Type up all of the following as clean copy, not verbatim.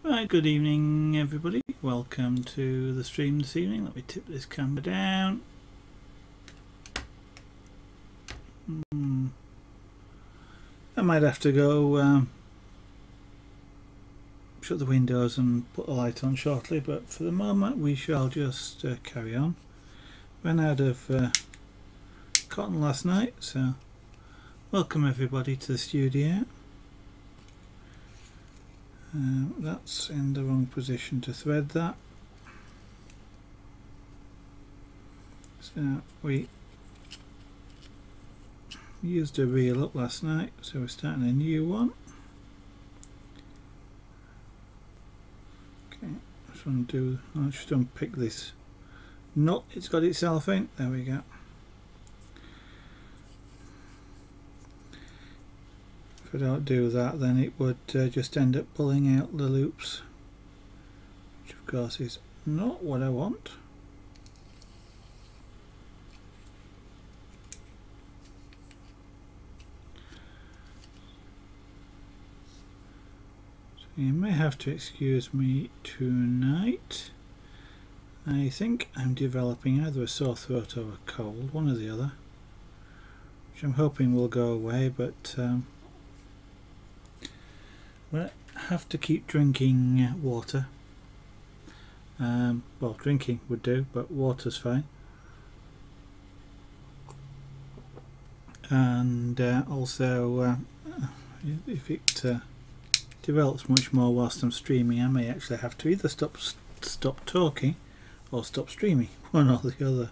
Right, good evening everybody, welcome to the stream this evening. Let me tip this camera down. I might have to go shut the windows and put the light on shortly, but for the moment we shall just carry on. Ran out of cotton last night, so welcome everybody to the studio. That's in the wrong position to thread that. So we used a reel up last night, so we're starting a new one. Okay, I'll just unpick this knot it's got itself in. There we go. If I don't do that, then it would just end up pulling out the loops, which of course is not what I want. So you may have to excuse me tonight. I think I'm developing either a sore throat or a cold, one or the other, which I'm hoping will go away, but well, I have to keep drinking water. Well, drinking would do, but water's fine. And also, if it develops much more whilst I'm streaming, I may actually have to either stop talking or stop streaming, one or the other.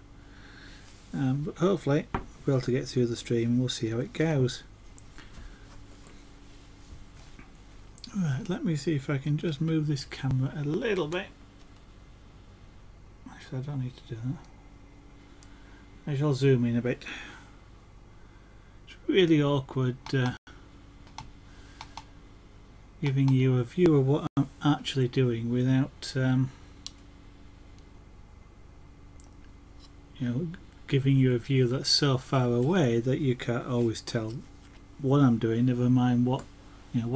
But hopefully I'll be able to get through the stream and we'll see how it goes. Right, let me see if I can just move this camera a little bit. Actually, I don't need to do that. I shall zoom in a bit. It's really awkward giving you a view of what I'm actually doing without giving you a view that's so far away that you can't always tell what I'm doing, never mind what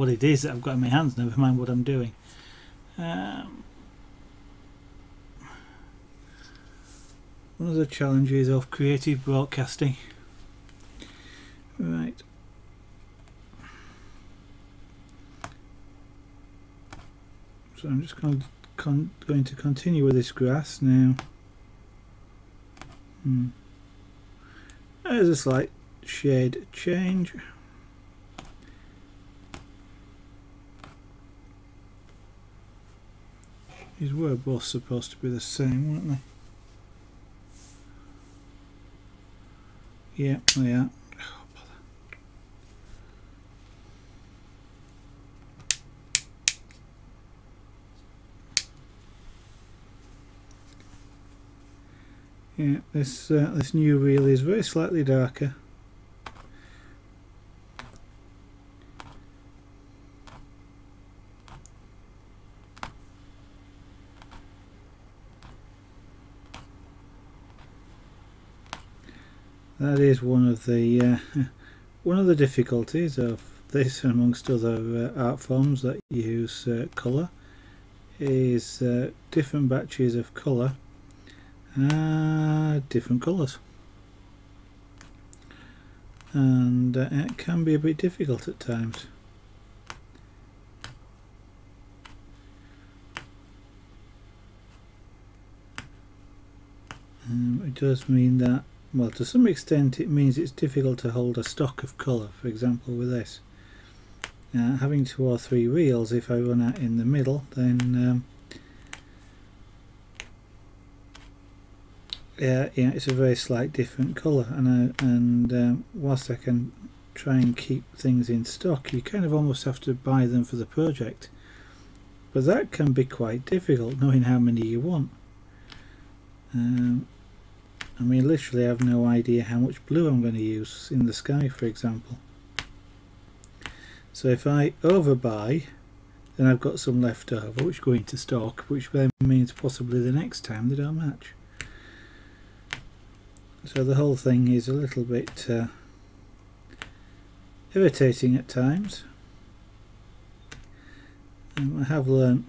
it is that I've got in my hands, never mind what I'm doing. One of the challenges of creative broadcasting. Right. So I'm just going to continue with this grass now. There's a slight shade change. These were both supposed to be the same, weren't they? Yeah, they are. Oh, bother. Yeah, this new reel is very slightly darker. That is one of the difficulties of this, amongst other art forms that use colour, is different batches of colour, different colours, and it can be a bit difficult at times. It does mean that, well, to some extent it means it's difficult to hold a stock of colour. For example, with this, having 2 or 3 reels, if I run out in the middle, then yeah, it's a very slight different colour, and whilst I can try and keep things in stock, you kind of almost have to buy them for the project, but that can be quite difficult knowing how many you want. I mean, literally I have no idea how much blue I'm going to use in the sky, for example. So if I overbuy, then I've got some left over which go into stock, which then means possibly the next time they don't match. So the whole thing is a little bit irritating at times. I have learnt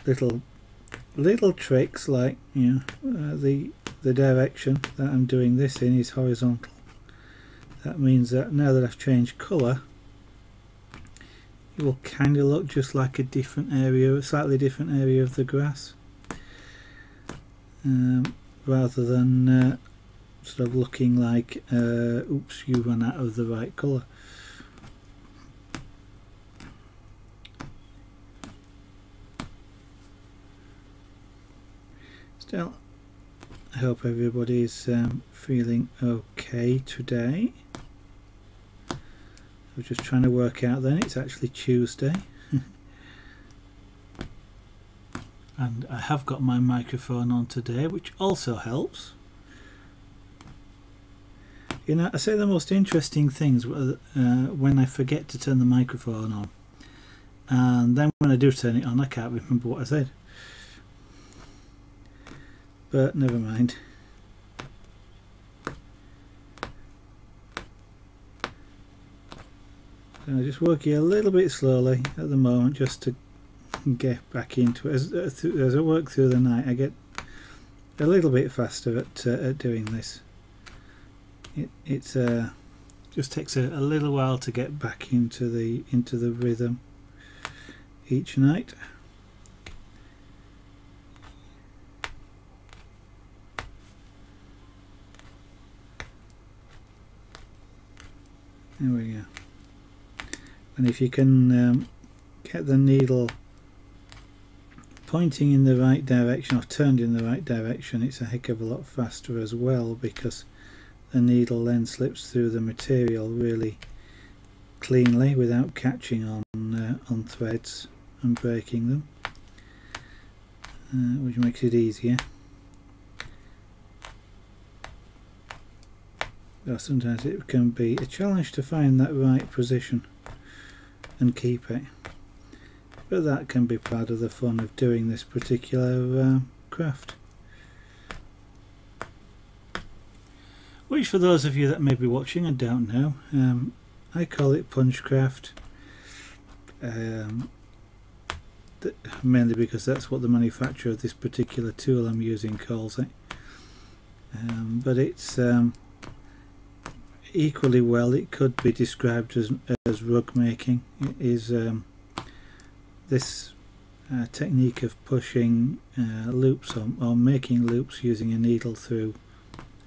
little tricks, like, you know, the direction that I'm doing this in is horizontal. That means that now that I've changed colour, it will kind of look just like a different area, a slightly different area of the grass, rather than sort of looking like oops, you ran out of the right colour. Still, I hope everybody's feeling okay today. I was just trying to work out then, it's actually Tuesday. And I have got my microphone on today, which also helps. You know, I say the most interesting things when I forget to turn the microphone on. And then when I do turn it on, I can't remember what I said. But never mind. So I'm just working a little bit slowly at the moment, just to get back into it. As I work through the night, I get a little bit faster at doing this. It just takes a little while to get back into the rhythm each night. There we go. And if you can get the needle pointing in the right direction or turned in the right direction, it's a heck of a lot faster as well, because the needle then slips through the material really cleanly without catching on threads and breaking them, which makes it easier. Though sometimes it can be a challenge to find that right position and keep it, but that can be part of the fun of doing this particular craft. Which, for those of you that may be watching and don't know, I call it Punchcraft, mainly because that's what the manufacturer of this particular tool I'm using calls it, but it's equally well it could be described as rug making. It is this technique of pushing loops or making loops using a needle through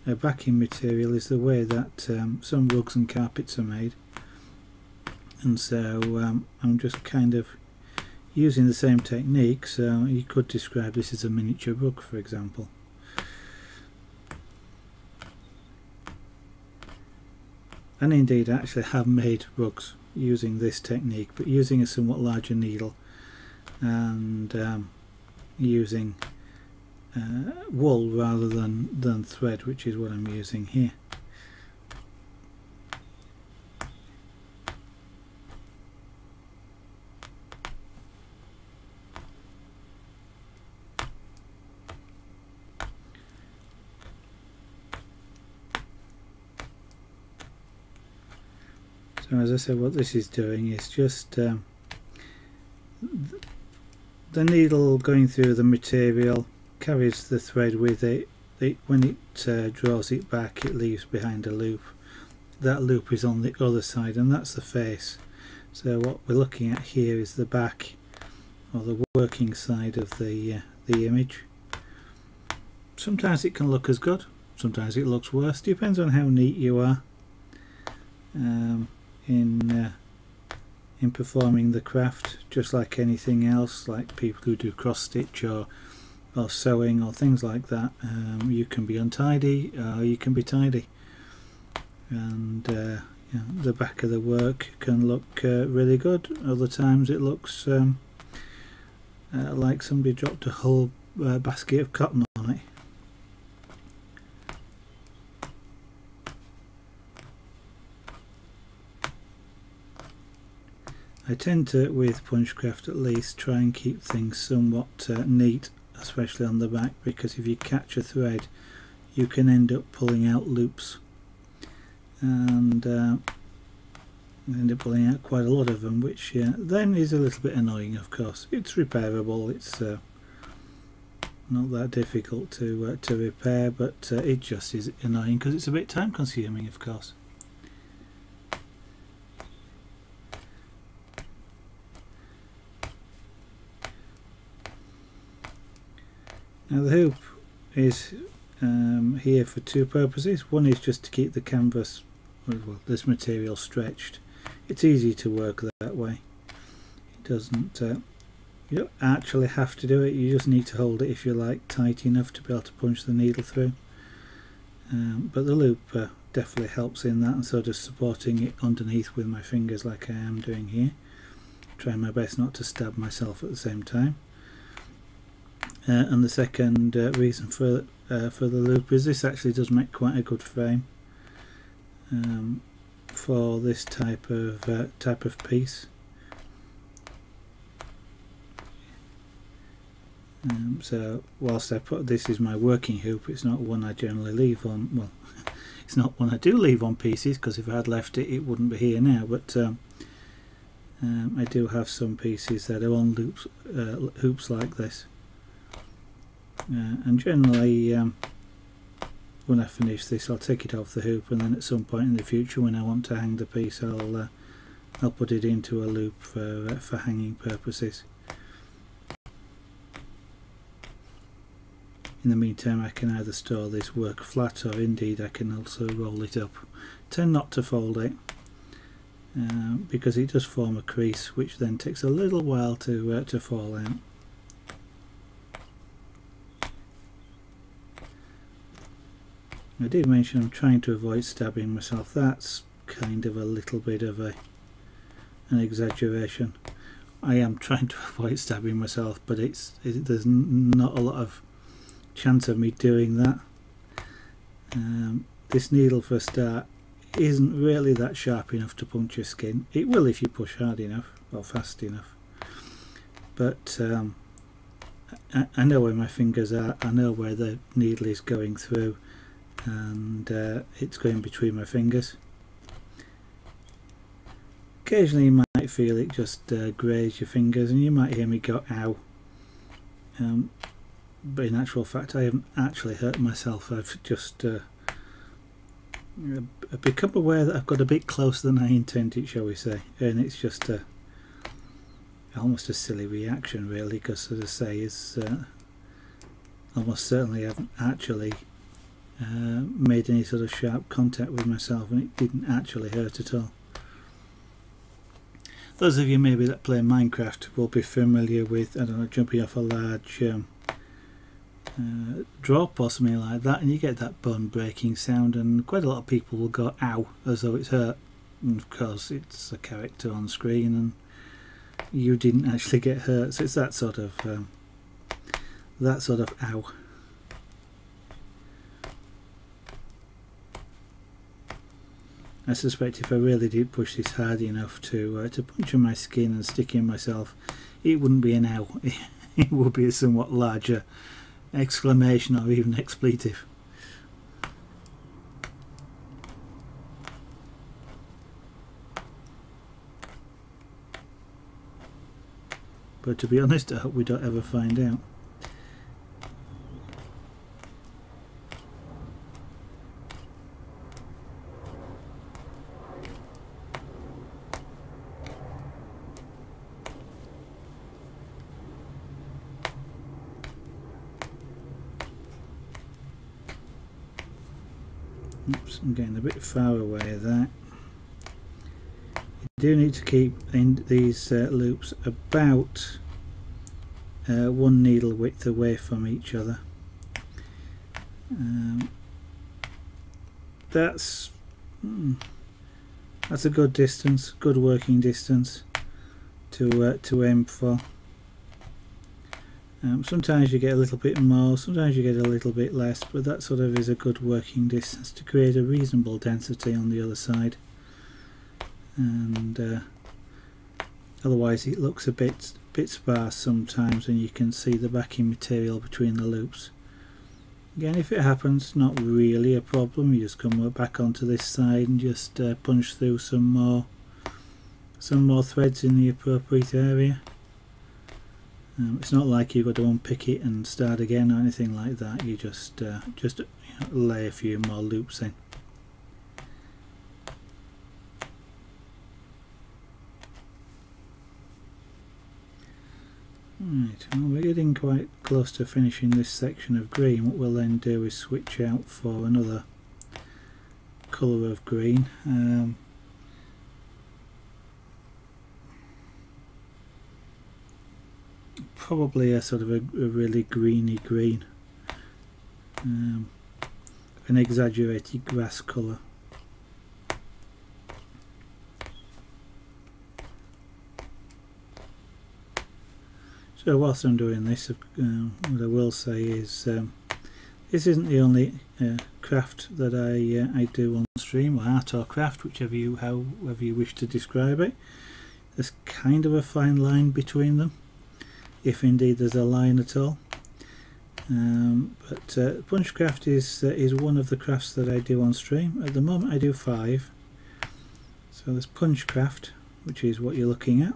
a backing material is the way that some rugs and carpets are made, and so I'm just kind of using the same technique. So you could describe this as a miniature rug, for example. And indeed I actually have made rugs using this technique, but using a somewhat larger needle and using wool rather than thread, which is what I'm using here. So as I said, what this is doing is just the needle going through the material carries the thread with it. When it draws it back, it leaves behind a loop. That loop is on the other side, and that's the face. So what we're looking at here is the back, or the working side of the image. Sometimes it can look as good, sometimes it looks worse, depends on how neat you are in performing the craft. Just like anything else, like people who do cross stitch or or sewing or things like that, you can be untidy or you can be tidy, and yeah, the back of the work can look really good. Other times it looks like somebody dropped a whole basket of cotton on it. I tend to, with Punchcraft at least, try and keep things somewhat neat, especially on the back, because if you catch a thread you can end up pulling out loops, and end up pulling out quite a lot of them, which then is a little bit annoying. Of course, it's repairable, it's not that difficult to repair, but it just is annoying because it's a bit time consuming, of course. Now the hoop is here for two purposes. One is just to keep the canvas, well, this material stretched. It's easy to work that way. It doesn't, you don't actually have to do it, you just need to hold it, if you like, tight enough to be able to punch the needle through. But the loop definitely helps in that, and so just supporting it underneath with my fingers like I am doing here. Trying my best not to stab myself at the same time. And the second reason for the loop is this actually does make quite a good frame for this type of piece. So whilst this is my working hoop, it's not one I generally leave on. Well, it's not one I do leave on pieces, because if I had left it, it wouldn't be here now. But I do have some pieces that are on hoops like this. And generally when I finish this I'll take it off the hoop, and then at some point in the future when I want to hang the piece I'll put it into a loop for hanging purposes. In the meantime I can either store this work flat, or indeed I can also roll it up. Tend not to fold it because it does form a crease, which then takes a little while to fall out. I did mention I'm trying to avoid stabbing myself. That's kind of a little bit of an exaggeration. I am trying to avoid stabbing myself, but there's not a lot of chance of me doing that. This needle, for a start, isn't really that sharp enough to puncture skin. It will if you push hard enough or fast enough, but I know where my fingers are, I know where the needle is going through, and it's going between my fingers. Occasionally you might feel it just graze your fingers, and you might hear me go ow, but in actual fact I haven't actually hurt myself. I've just become aware that I've got a bit closer than I intended, shall we say, and it's just almost a silly reaction really, because as I say, it's almost certainly I haven't actually made any sort of sharp contact with myself, and it didn't actually hurt at all. Those of you maybe that play Minecraft will be familiar with, I don't know, jumping off a large drop or something like that, and you get that bone breaking sound, and quite a lot of people will go ow as though it's hurt, and of course it's a character on screen and you didn't actually get hurt, so it's that sort of ow. I suspect if I really did push this hard enough to puncture my skin and stick in myself, it wouldn't be an ow. It would be a somewhat larger exclamation or even expletive. But to be honest, I hope we don't ever find out. Oops, I'm getting a bit far away there. You do need to keep in these loops about one needle width away from each other. That's a good distance, good working distance to aim for. Sometimes you get a little bit more, sometimes you get a little bit less, but that sort of is a good working distance to create a reasonable density on the other side. And otherwise it looks a bit sparse sometimes, and you can see the backing material between the loops. Again, if it happens, not really a problem. You just come back onto this side and just punch through some more threads in the appropriate area. It's not like you've got to unpick it and start again or anything like that. You just lay a few more loops in. Right, well, we're getting quite close to finishing this section of green. What we'll then do is switch out for another colour of green. Probably a sort of a really greeny green, an exaggerated grass colour. So whilst I'm doing this, what I will say is this isn't the only craft that I do on stream, or art or craft, however you wish to describe it. There's kind of a fine line between them, if indeed there's a line at all. But Punchcraft is one of the crafts that I do on stream. At the moment I do 5. So there's Punchcraft, which is what you're looking at.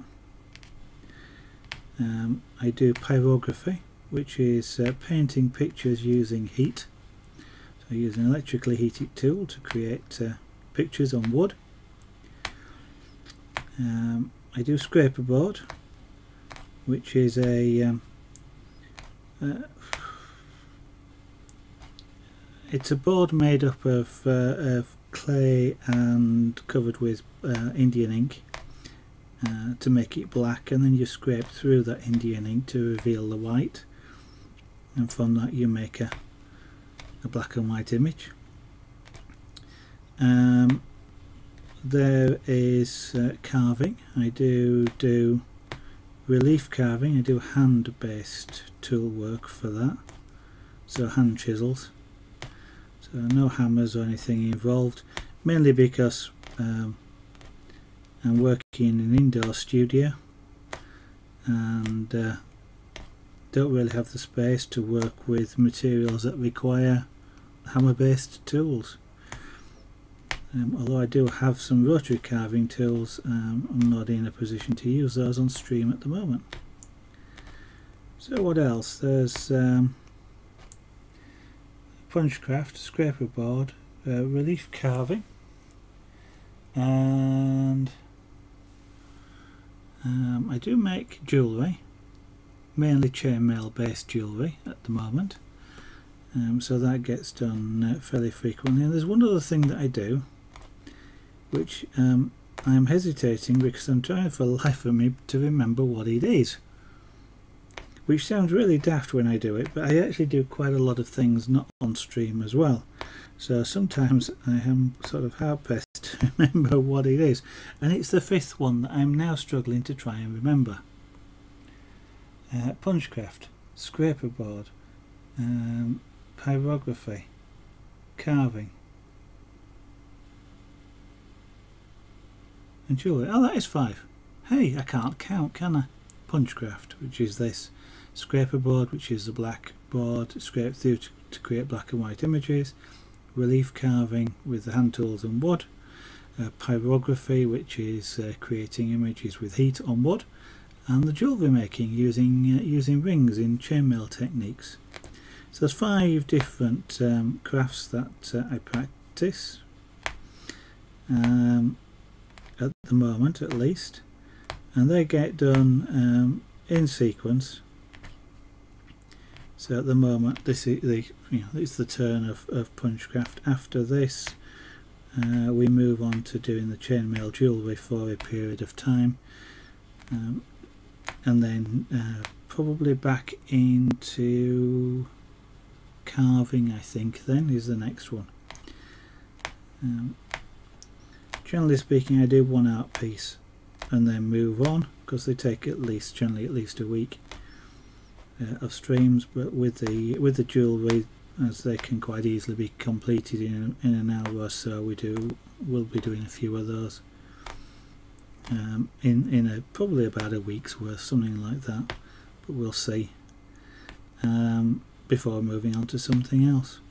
I do pyrography, which is painting pictures using heat. So I use an electrically heated tool to create pictures on wood. I do scraper board, which is it's a board made up of clay and covered with Indian ink to make it black, and then you scrape through that Indian ink to reveal the white, and from that you make a black and white image. There is carving. I do relief carving. I do hand based tool work for that, so hand chisels, so no hammers or anything involved, mainly because I'm working in an indoor studio and don't really have the space to work with materials that require hammer based tools. Although I do have some rotary carving tools, I'm not in a position to use those on stream at the moment. So what else? There's Punchcraft, scraper board, relief carving, and I do make jewellery, mainly chainmail based jewellery at the moment, so that gets done fairly frequently. And there's one other thing that I do, which I am hesitating because I'm trying for the life of me to remember what it is, which sounds really daft when I do it, but I actually do quite a lot of things not on stream as well, so sometimes I am sort of hard pressed to remember what it is, and it's the 5th one that I'm now struggling to try and remember. Punchcraft, scraper board, pyrography, carving, and jewellery. Oh, that is 5. Hey, I can't count, can I? Punchcraft, which is this, scraper board, which is the black board scraped through to create black and white images, relief carving with the hand tools and wood, pyrography, which is creating images with heat on wood, and the jewellery making using rings in chainmail techniques. So there's 5 different crafts that I practice at the moment, at least, and they get done in sequence. So at the moment, this is it's the turn of Punchcraft. After this, we move on to doing the chainmail jewellery for a period of time, and then probably back into carving, I think, then is the next one. Generally speaking, I do one art piece and then move on, because they take generally at least a week of streams, but with the jewellery, as they can quite easily be completed in an hour or so, we'll be doing a few of those in probably about a week's worth, something like that, but we'll see, before moving on to something else.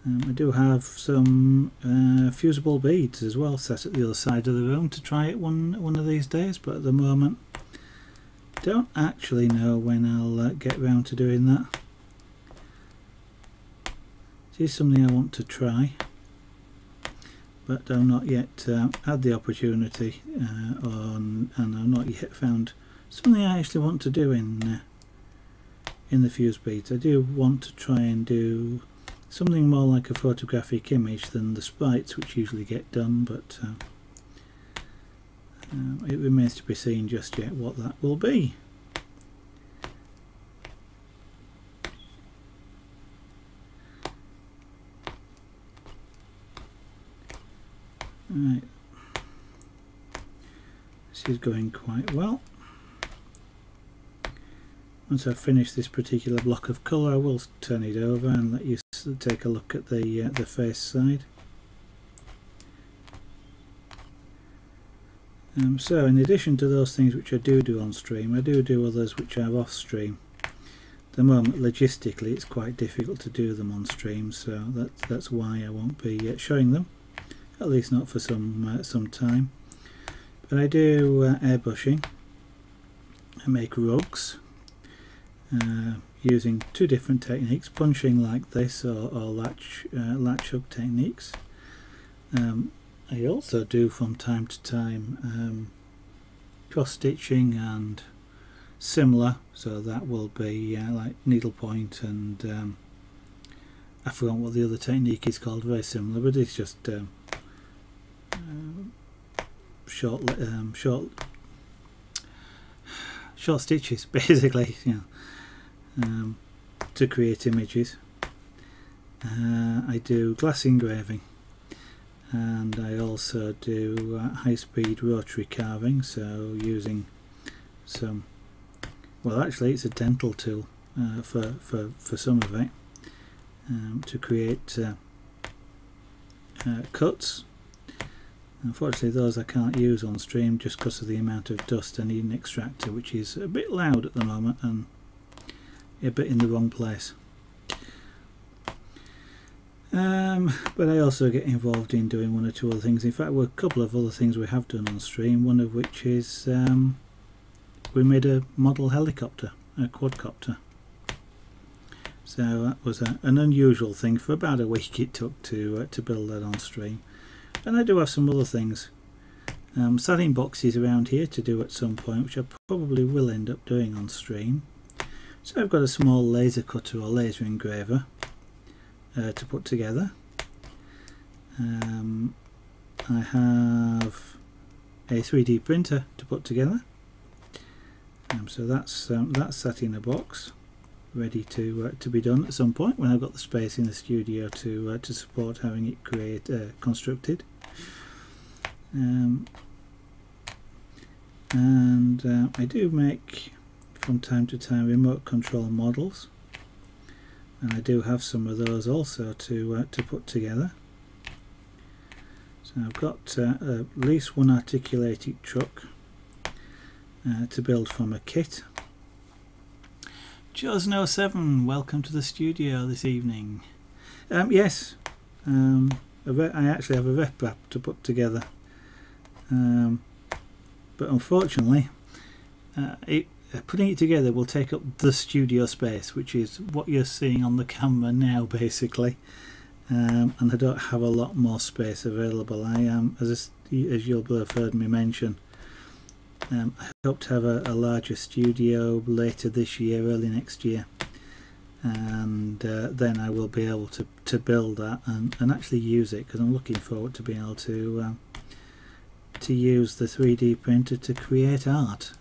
I do have some fusible beads as well set at the other side of the room to try it one of these days, but at the moment don't actually know when I'll get round to doing that. It is something I want to try, but I've not yet had the opportunity and I've not yet found something I actually want to do in the fuse beads. I do want to try and do something more like a photographic image than the sprites which usually get done, but it remains to be seen just yet what that will be. Right, this is going quite well. Once I've finished this particular block of colour, I will turn it over and let you take a look at the face side. So in addition to those things which I do on stream, I do others which are off stream. At the moment, logistically, it's quite difficult to do them on stream, so that's why I won't be showing them, at least not for some time. But I do airbrushing. I make rugs using two different techniques, punching like this or latch hook techniques. I also do from time to time cross stitching and similar, so that will be like needlepoint and I forgot what the other technique is called, very similar, but it's just short stitches basically, you know, to create images. I do glass engraving, and I also do high-speed rotary carving, so using some, well actually it's a dental tool for some of it, to create cuts. Unfortunately those I can't use on stream just because of the amount of dust. I need an extractor which is a bit loud at the moment and a bit in the wrong place. But I also get involved in doing one or two other things. In fact, a couple of other things we have done on stream, one of which is we made a model helicopter, a quadcopter. So that was an unusual thing. For about a week it took to build that on stream. And I do have some other things, satin boxes around here to do at some point, which I probably will end up doing on stream. So I've got a small laser cutter or laser engraver to put together. I have a 3D printer to put together. So that's sat in a box, ready to be done at some point when I've got the space in the studio to support having it constructed. I do make from time to time remote control models, and I do have some of those also to put together. So I've got at least one articulated truck to build from a kit. Josen07, welcome to the studio this evening. Yes, I actually have a rep app to put together, but unfortunately putting it together will take up the studio space, which is what you're seeing on the camera now basically, and I don't have a lot more space available. I am, as you'll have heard me mention, I hope to have a larger studio later this year, early next year, and then I will be able to build that and actually use it, because I'm looking forward to being able to use the 3D printer to create art.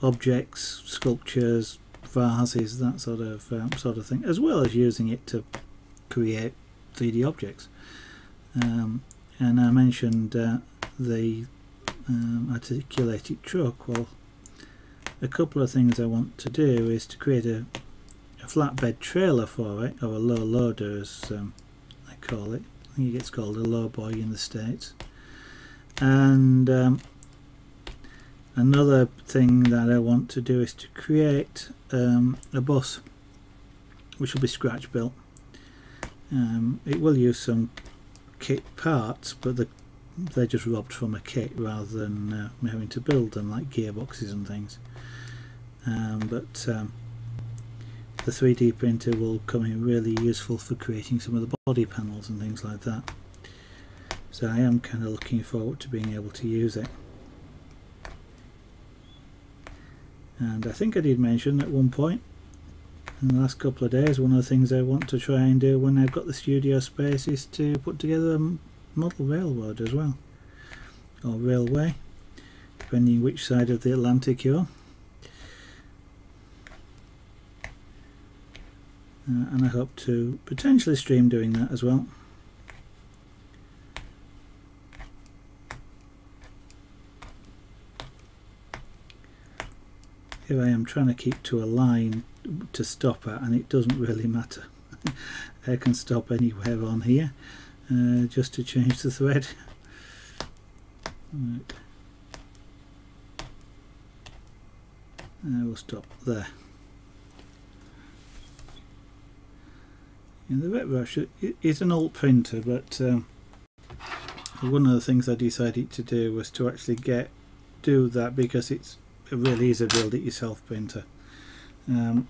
objects, sculptures, vases, that sort of thing, as well as using it to create 3D objects. And I mentioned the articulated truck. Well, a couple of things I want to do is to create a flatbed trailer for it, or a low loader as I call it. I think it gets called a low boy in the States. And another thing that I want to do is to create a bus which will be scratch built. It will use some kit parts, but they're just robbed from a kit rather than having to build them, like gearboxes and things. But the 3D printer will come in really useful for creating some of the body panels and things like that. So I am kind of looking forward to being able to use it. And I think I did mention at one point in the last couple of days, one of the things I want to try and do when I've got the studio space is to put together a model railroad as well, or railway, depending which side of the Atlantic you're on. And I hope to potentially stream doing that as well. Here I am trying to keep to a line to stop at, and it doesn't really matter. I can stop anywhere on here just to change the thread. Right. I will stop there. And the wet brush is an old printer, but one of the things I decided to do was to actually do that, because it really is a build it yourself printer. There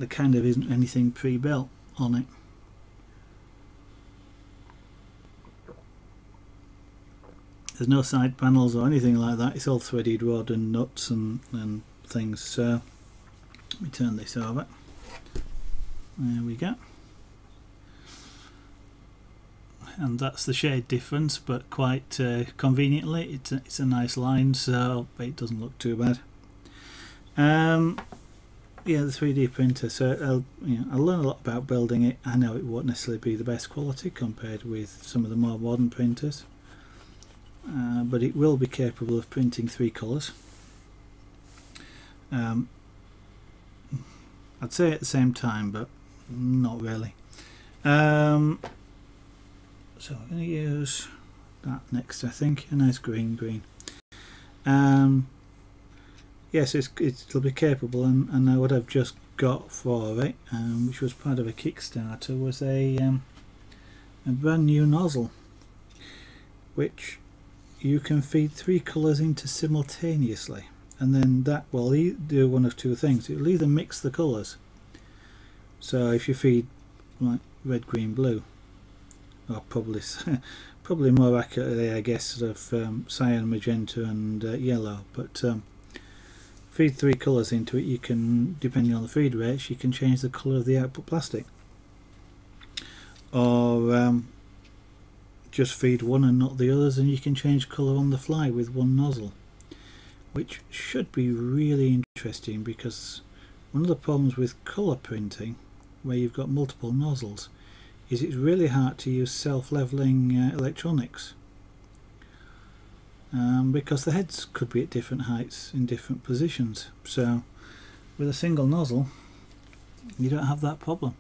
kind of isn't anything pre-built on it. There's no side panels or anything like that. It's all threaded rod and nuts and things. So let me turn this over. There we go. And that's the shade difference, but quite conveniently it's a nice line, so it doesn't look too bad. Yeah, the 3D printer. So I'll learn a lot about building it. I know it won't necessarily be the best quality compared with some of the more modern printers, but it will be capable of printing 3 colours. I'd say at the same time, but not really. So I'm going to use that next, I think, a nice green. Yes, it'll be capable, and what I've just got for it, which was part of a Kickstarter, was a brand new nozzle, which you can feed 3 colours into simultaneously, and then that will do one of 2 things. It'll either mix the colours, so if you feed like red, green, blue, or probably more accurately I guess sort of cyan, magenta and yellow, but feed 3 colours into it, you can, depending on the feed rates, you can change the colour of the output plastic, or just feed one and not the others, and you can change colour on the fly with one nozzle, which should be really interesting, because one of the problems with colour printing, where you've got multiple nozzles, is it's really hard to use self-leveling electronics, because the heads could be at different heights in different positions. So with a single nozzle you don't have that problem.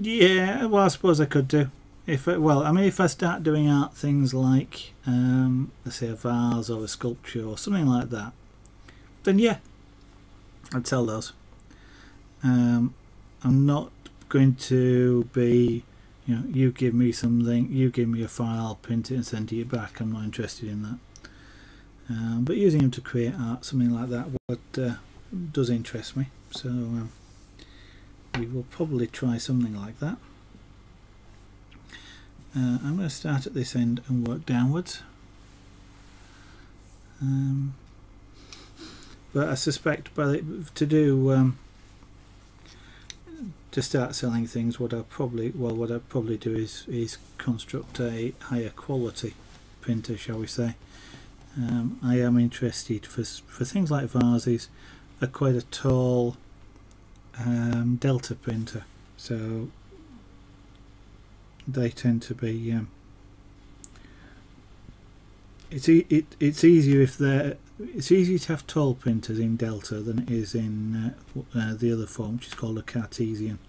Yeah, well, I suppose I could do. If I start doing art things like let's say a vase or a sculpture or something like that, then yeah, I'd sell those. I'm not going to be, you give me something, you give me a file, I'll print it and send it back. I'm not interested in that. But using them to create art, something like that, does interest me. So we will probably try something like that. I'm going to start at this end and work downwards. But I suspect to to start selling things, what I'd probably do is construct a higher quality printer, shall we say. I am interested for things like vases, quite a tall delta printer, so they tend to be it's easier if it's easier to have tall printers in delta than it is in the other form, which is called a Cartesian.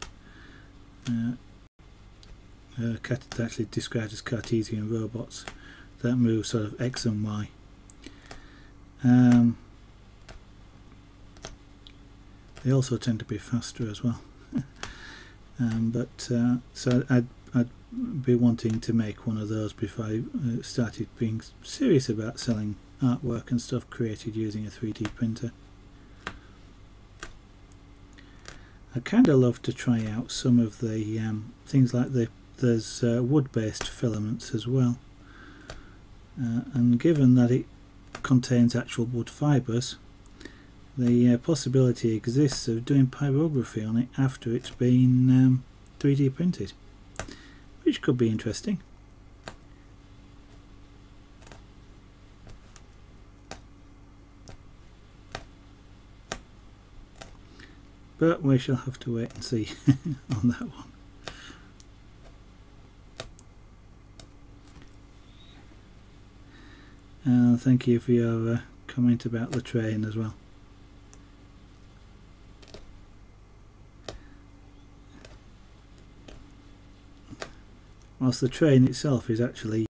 It's actually described as Cartesian robots that move sort of X and Y. They also tend to be faster as well. So I'd be wanting to make one of those before I started being serious about selling artwork and stuff created using a 3D printer. I kind of love to try out some of the things like there's wood-based filaments as well, and given that it contains actual wood fibres, the possibility exists of doing pyrography on it after it's been 3D printed, which could be interesting. But we shall have to wait and see on that one. Thank you for your comment about the train as well. Whilst the train itself is actually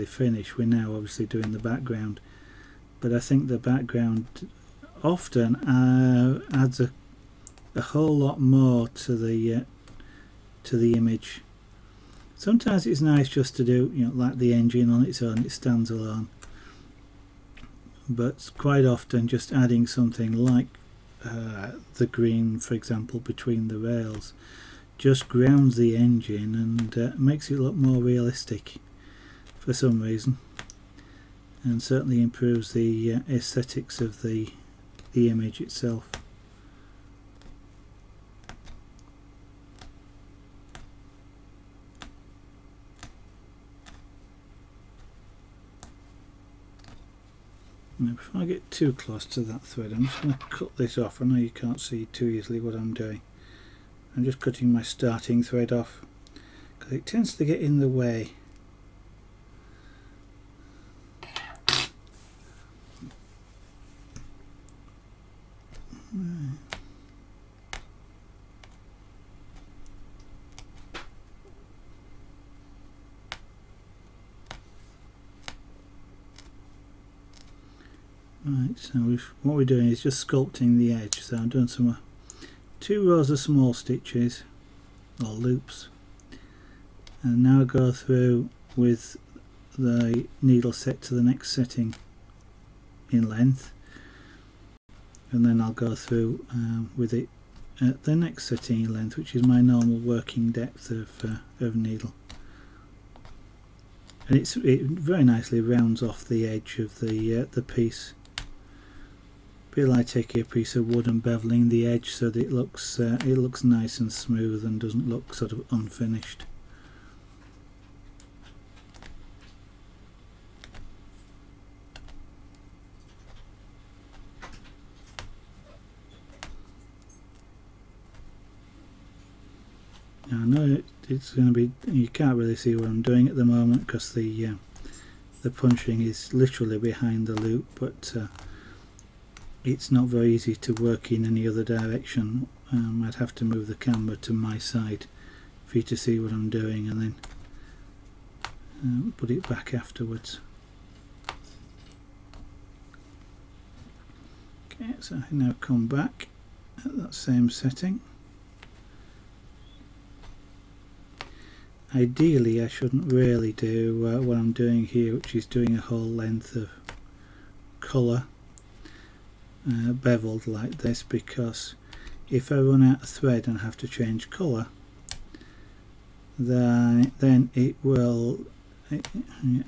finished, we're now obviously doing the background, but I think the background often adds a whole lot more to the image. Sometimes it's nice just to do, like the engine on its own, it stands alone, but quite often just adding something like the green, for example, between the rails just grounds the engine and makes it look more realistic for some reason, and certainly improves the aesthetics of the image itself. Now, before I get too close to that thread, I'm just going to cut this off. I know you can't see too easily what I'm doing. I'm just cutting my starting thread off because it tends to get in the way. Right, so what we're doing is just sculpting the edge. So I'm doing some 2 rows of small stitches or loops, and now I go through with the needle set to the next setting in length, and then I'll go through with it at the next setting in length, which is my normal working depth of needle, and it very nicely rounds off the edge of the piece. I feel like taking a piece of wood and beveling the edge so that it looks nice and smooth and doesn't look sort of unfinished. Now I know it's going to be, you can't really see what I'm doing at the moment because the punching is literally behind the loop, but it's not very easy to work in any other direction. I'd have to move the camera to my side for you to see what I'm doing, and then put it back afterwards. Okay, so I now come back at that same setting. Ideally I shouldn't really do what I'm doing here, which is doing a whole length of colour beveled like this, because if I run out of thread and have to change colour, then I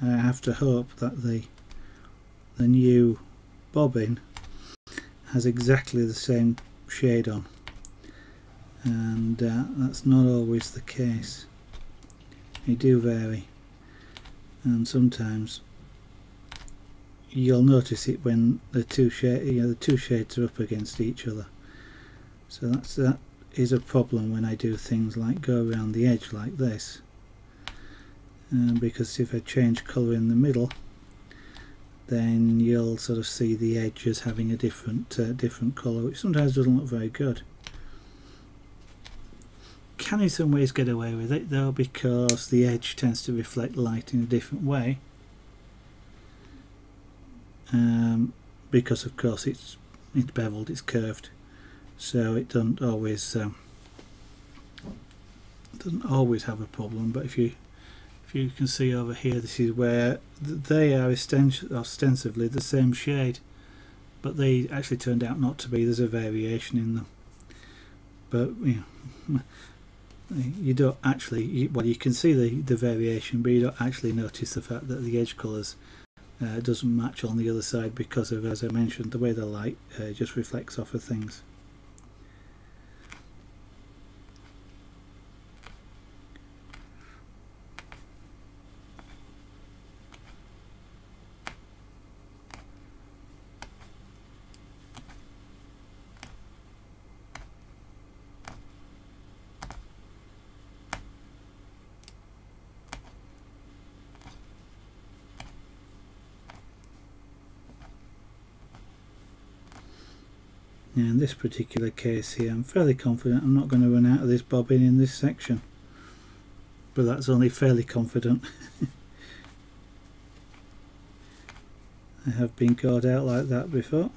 have to hope that the new bobbin has exactly the same shade on, and that's not always the case. They do vary, and sometimes you'll notice it when the two shades are up against each other. So that is a problem when I do things like go around the edge like this, because if I change colour in the middle, then you'll sort of see the edge as having a different colour, which sometimes doesn't look very good. Can in some ways get away with it though, because the edge tends to reflect light in a different way, because of course it's beveled, it's curved, so it doesn't always have a problem. But if you can see over here, this is where they are ostensibly the same shade, but they actually turned out not to be. There's a variation in them, but you don't actually, well, you can see the variation, but you don't actually notice the fact that the edge colours doesn't match on the other side, because of, as I mentioned, the way the light just reflects off of things. In this particular case here, I'm fairly confident I'm not going to run out of this bobbin in this section, but that's only fairly confident. I have been caught out like that before.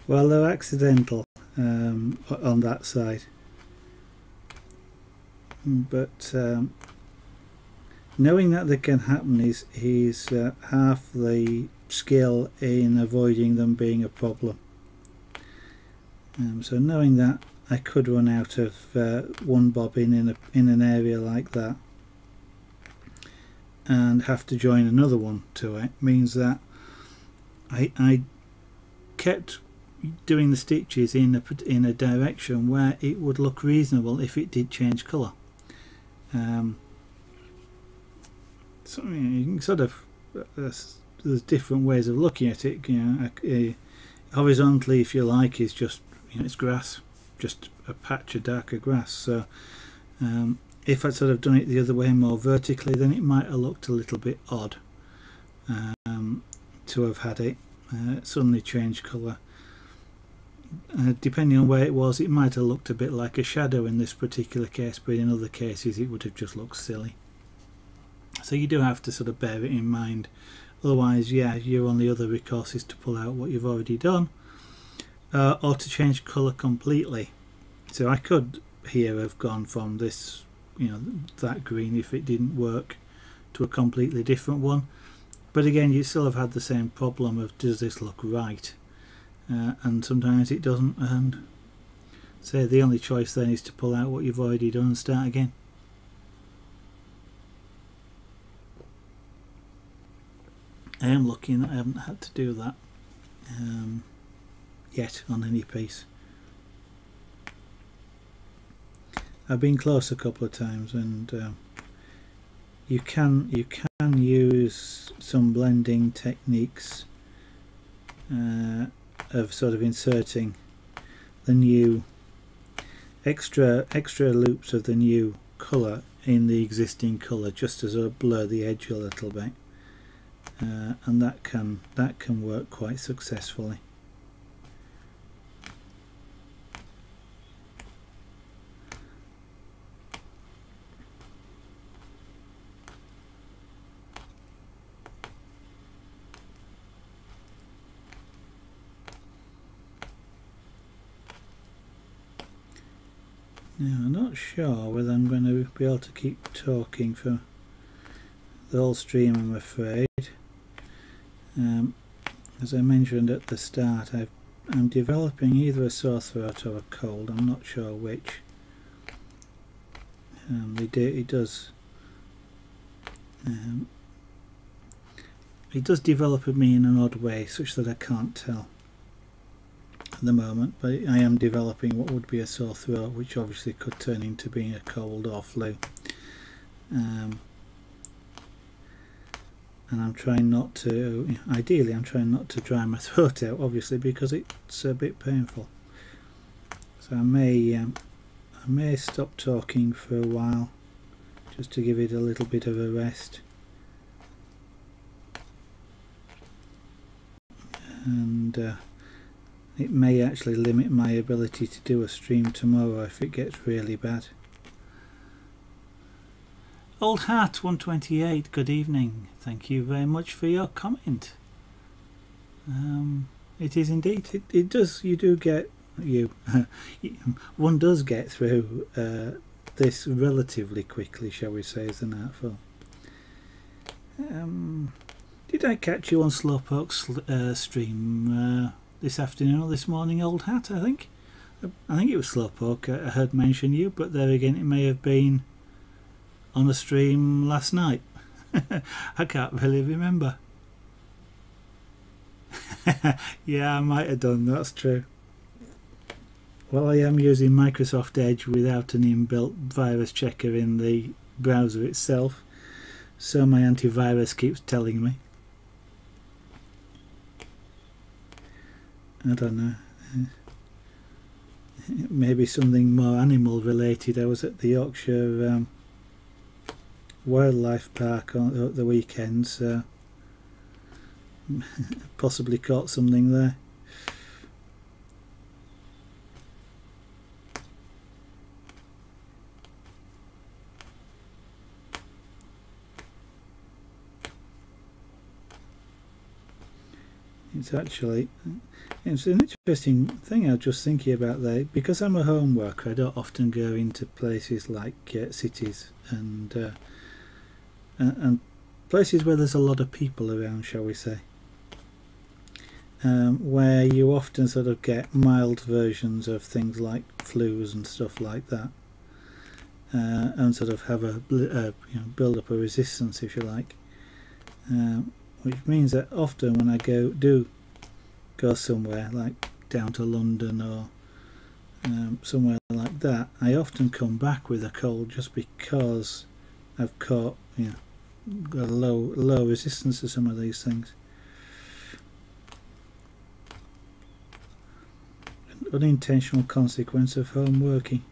Well, they're accidental on that side, but knowing that they can happen is half the skill in avoiding them being a problem. So knowing that I could run out of one bobbin in an area like that and have to join another one to it means that I kept doing the stitches in a direction where it would look reasonable if it did change colour. So you can sort of, there's different ways of looking at it. Horizontally, if you like, is just, it's grass, just a patch of darker grass. So if I'd sort of done it the other way, more vertically, then it might have looked a little bit odd to have had it suddenly change colour. Depending on where it was, it might have looked a bit like a shadow in this particular case, but in other cases it would have just looked silly. So you do have to sort of bear it in mind, otherwise yeah, your only other recourse is to pull out what you've already done, or to change colour completely. So I could here have gone from this, that green, if it didn't work, to a completely different one, but again you still have had the same problem of, does this look right? And sometimes it doesn't, and so the only choice then is to pull out what you've already done and start again. I am lucky that I haven't had to do that yet on any piece. I've been close a couple of times, and you can use some blending techniques of sort of inserting the new extra loops of the new colour in the existing colour, just to sort of blur the edge a little bit, and that can work quite successfully. Now, I'm not sure whether I'm going to be able to keep talking for the whole stream, I'm afraid. As I mentioned at the start, I'm developing either a sore throat or a cold. I'm not sure which. It does develop at me in an odd way, such that I can't tell at the moment, but I am developing what would be a sore throat, which obviously could turn into being a cold or flu. And I'm trying not to, ideally I'm trying not to dry my throat out, obviously, because it's a bit painful. So I may stop talking for a while, just to give it a little bit of a rest. And it may actually limit my ability to do a stream tomorrow if it gets really bad. Old Hat 128, good evening. Thank you very much for your comment. It is indeed. It does. You do get one does get through this relatively quickly, shall we say, as an art form. Did I catch you on Slowpoke's stream this afternoon or this morning, Old Hat? I think it was Slowpoke. I heard mention you, but there again, it may have been on a stream last night. I can't really remember. Yeah, I might have done, that's true. Well, I am using Microsoft Edge without an inbuilt virus checker in the browser itself, so my antivirus keeps telling me. I don't know. Maybe something more animal related. I was at the Yorkshire Wildlife Park on the weekend, so possibly caught something there. It's an interesting thing I was just thinking about there, because I'm a home worker. I don't often go into places like cities and places where there's a lot of people around, shall we say, where you often sort of get mild versions of things like flus and stuff like that, and sort of have a build up a resistance, if you like, which means that often when I do go somewhere like down to London or somewhere like that, I often come back with a cold just because I've got a low resistance to some of these things. An unintentional consequence of home working.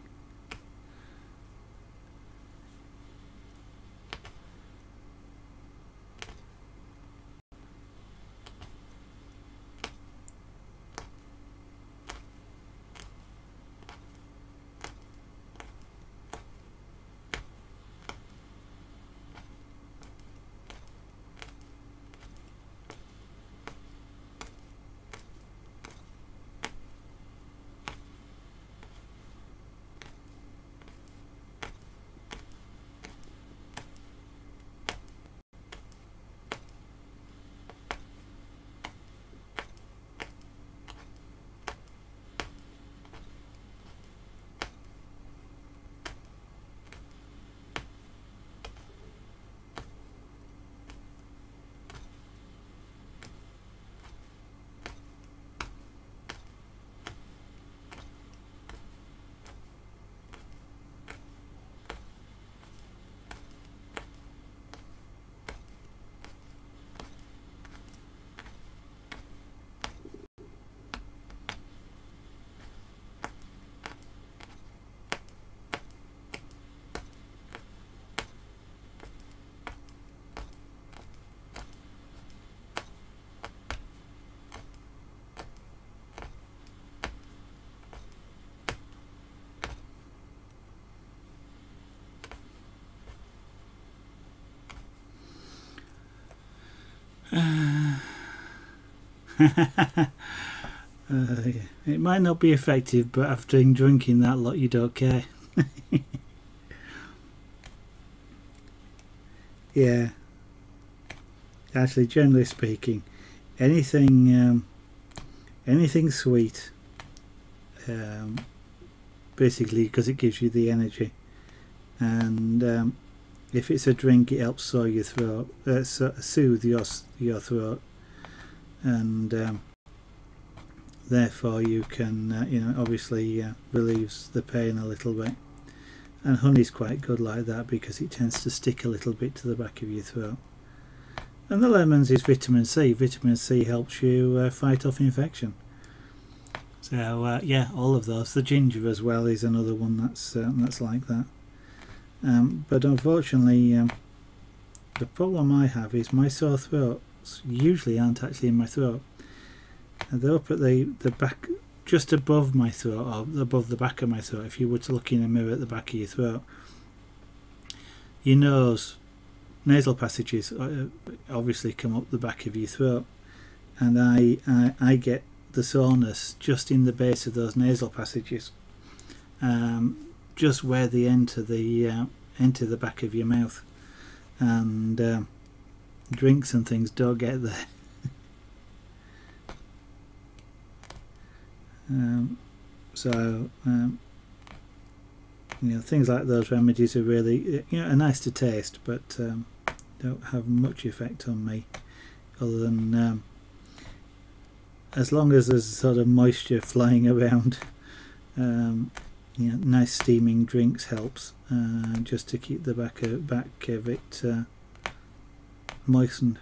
Yeah. It might not be effective, but after drinking that lot, you don't care. Yeah, actually, generally speaking, anything anything sweet, basically, because it gives you the energy, and if it's a drink, it helps soothe your throat, soothe your throat, and therefore you can, you know, obviously relieves the pain a little bit. And honey's quite good like that because it tends to stick a little bit to the back of your throat. And the lemons is vitamin C. Vitamin C helps you fight off infection. So yeah, all of those. The ginger as well is another one that's like that. But unfortunately, the problem I have is my sore throats usually aren't actually in my throat. They're up at the back, just above my throat, or above the back of my throat. If you were to look in a mirror at the back of your throat, your nose, nasal passages obviously come up the back of your throat, and I get the soreness just in the base of those nasal passages, just where they enter the back of your mouth, and drinks and things don't get there. You know, things like those remedies are really, you know, are nice to taste, but don't have much effect on me, other than as long as there's sort of moisture flying around. You know, nice steaming drinks helps, just to keep the back of it moistened.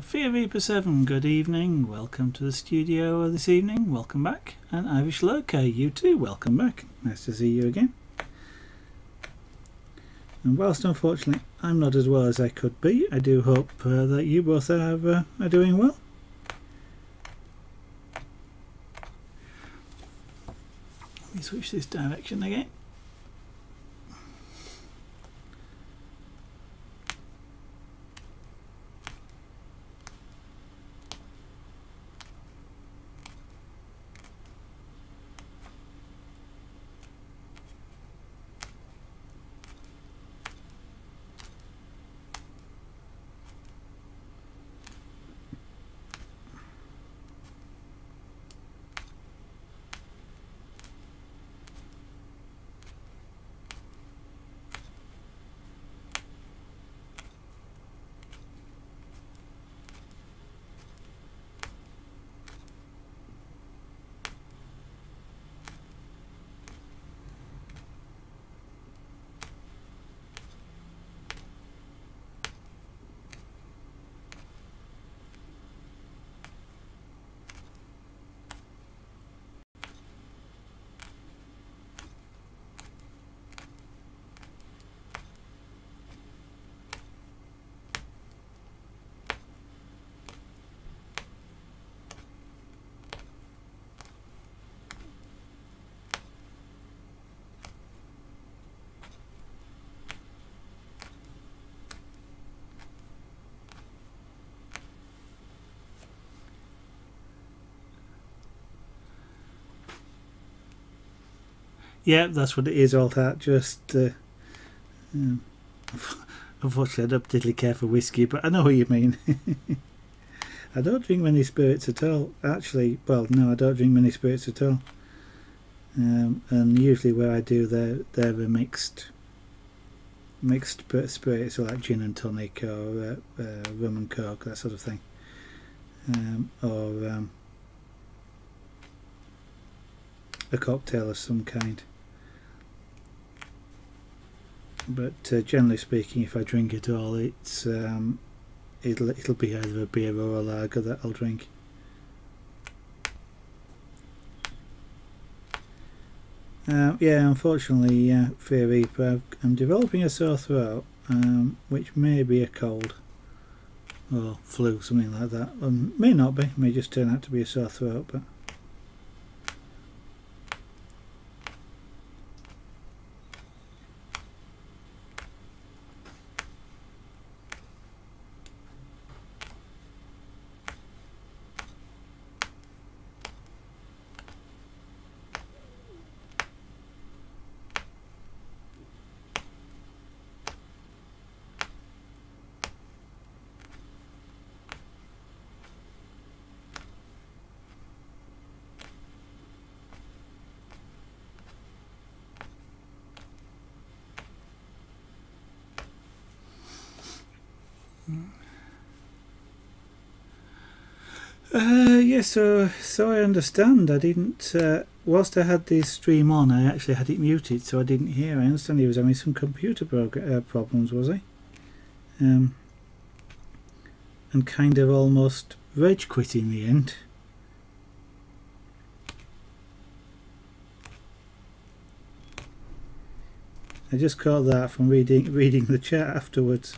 Fear Reaper 7, good evening, welcome to the studio this evening, welcome back. And Irish Lurker, you too, welcome back, nice to see you again. And whilst unfortunately I'm not as well as I could be, I do hope that you both are doing well. Let me switch this direction again. Yeah, that's what it is, all that. Just unfortunately I don't particularly care for whiskey, but I know what you mean. I don't drink many spirits at all, actually. Well, no, I don't drink many spirits at all, and usually where I do, they're a mixed spirits, so like gin and tonic, or rum and coke, that sort of thing, or a cocktail of some kind. But generally speaking, if I drink at all, it's it'll be either a beer or a lager that I'll drink. Yeah, unfortunately, Fear Reaper, I'm developing a sore throat, which may be a cold or flu, something like that. May not be, may just turn out to be a sore throat, but yeah, so I understand. I didn't. Whilst I had this stream on, I actually had it muted, so I didn't hear. I understand he was having some computer problems, was he? And kind of almost rage quit in the end. I just caught that from reading the chat afterwards.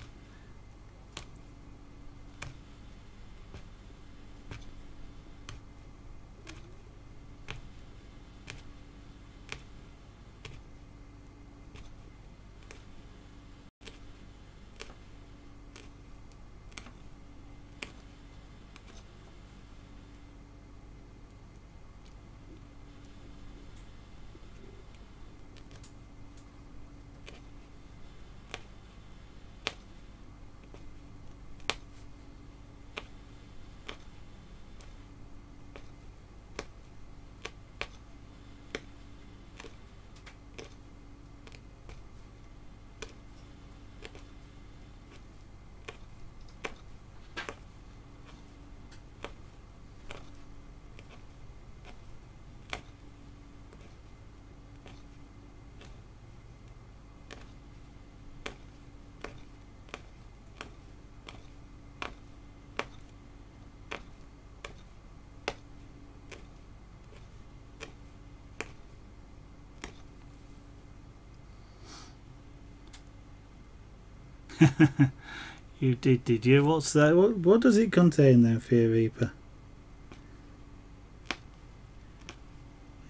You did you? What's that? What does it contain then, Fear Reaper?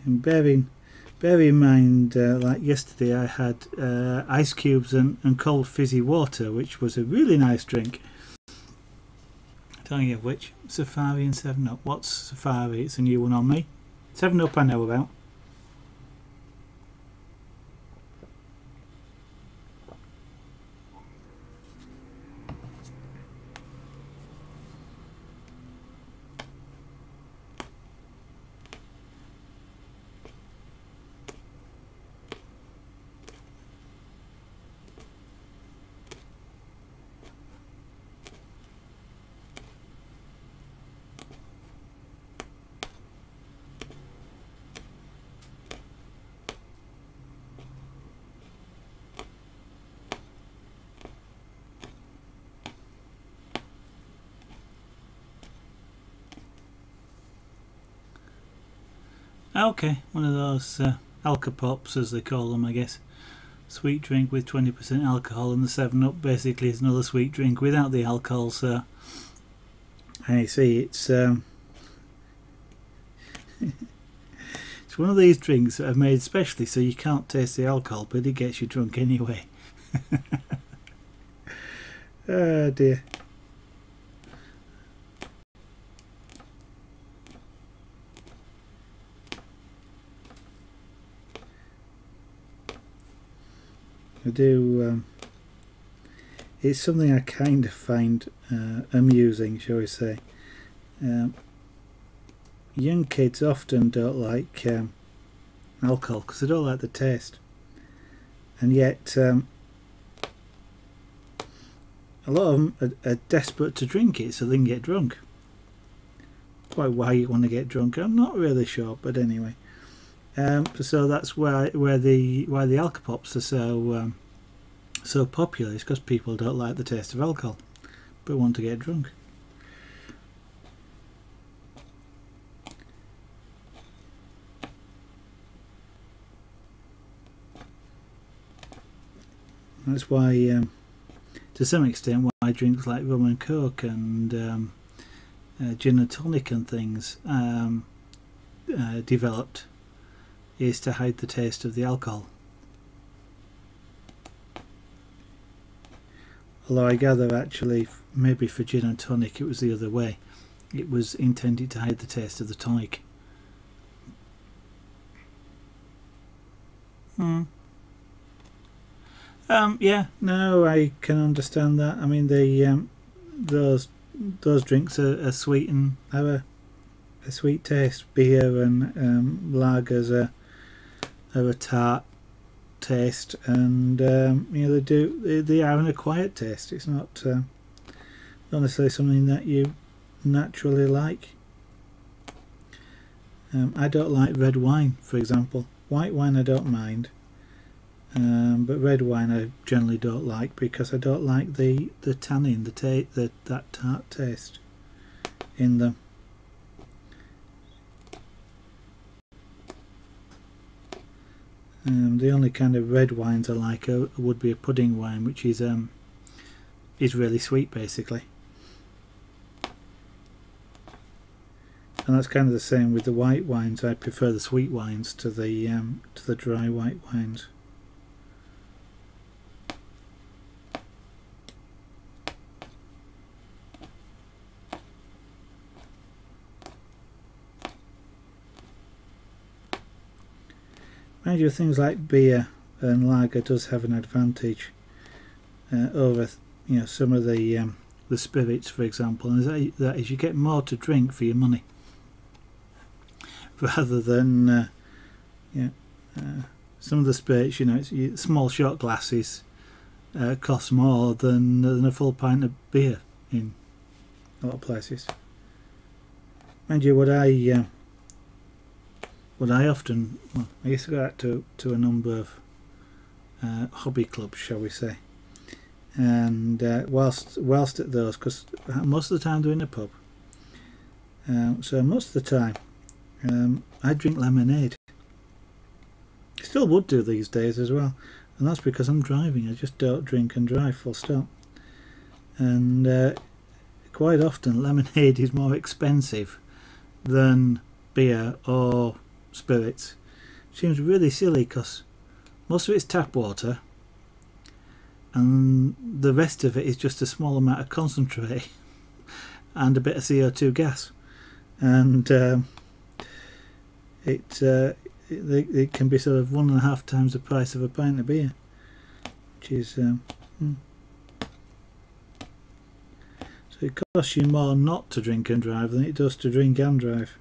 And bear in mind, like yesterday I had ice cubes and cold fizzy water, which was a really nice drink. Telling you which, Safari and 7-Up. What's Safari? It's a new one on me. 7-Up I know about. Okay, one of those Alka-Pops as they call them, I guess. Sweet drink with 20% alcohol, and the 7-Up basically is another sweet drink without the alcohol, so... And you see, it's it's one of these drinks that are made specially so you can't taste the alcohol, but it gets you drunk anyway. Oh dear. I do, it's something I kind of find amusing, shall we say. Young kids often don't like alcohol because they don't like the taste, and yet a lot of them are desperate to drink it so they can get drunk. Quite why you want to get drunk, I'm not really sure, but anyway. So that's why the Alka-Pops are so popular. It's because people don't like the taste of alcohol but want to get drunk. That's why, to some extent, why drinks like rum and coke and gin and tonic and things developed, is to hide the taste of the alcohol. Although I gather actually maybe for gin and tonic it was the other way. It was intended to hide the taste of the tonic. Yeah, no, I can understand that. I mean, those drinks are sweet and have a sweet taste. Beer and lagers are a tart taste, and you know, they are an acquired taste. It's not necessarily something that you naturally like. I don't like red wine, for example. White wine I don't mind, but red wine I generally don't like because I don't like the tannin, that tart taste in them. The only kind of red wines I like would be a pudding wine, which is really sweet, basically. And that's kind of the same with the white wines. I prefer the sweet wines to the dry white wines. Mind you, things like beer and lager does have an advantage over, you know, some of the spirits, for example, and that is you get more to drink for your money, rather than some of the spirits, you know, small shot glasses cost more than a full pint of beer in a lot of places. Mind you, what I often, well, I used to go out to a number of hobby clubs, shall we say, and whilst at those, because most of the time they're in a pub, so most of the time I drink lemonade. I still would do these days as well, and that's because I'm driving. I just don't drink and drive, full stop. And quite often lemonade is more expensive than beer or spirits. Seems really silly because most of it's tap water and the rest of it is just a small amount of concentrate and a bit of CO2 gas, and it can be sort of 1.5 times the price of a pint of beer, which is so it costs you more not to drink and drive than it does to drink and drive.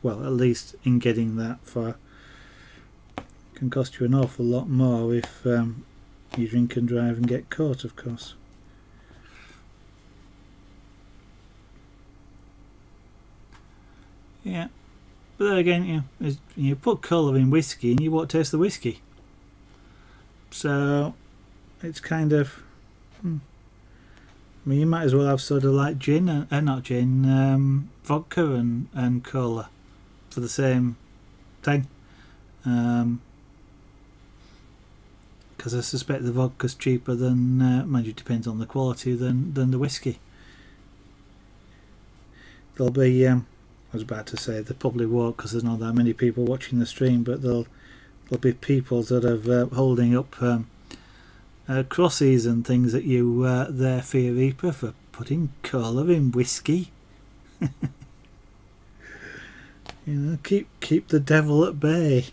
Well, at least in getting that far. It can cost you an awful lot more if you drink and drive and get caught, of course. Yeah, but then again, you put colour in whiskey and you won't taste the whiskey. So it's kind of, I mean, you might as well have sort of like gin and not gin, vodka and cola for the same thing, because I suspect the vodka's cheaper than, mind you, it depends on the quality, than the whiskey. There'll be, I was about to say, there probably won't because there's not that many people watching the stream, but there'll be people that are holding up crosses and things at you there for your Reaper for putting cola in whiskey. You know, keep the devil at bay.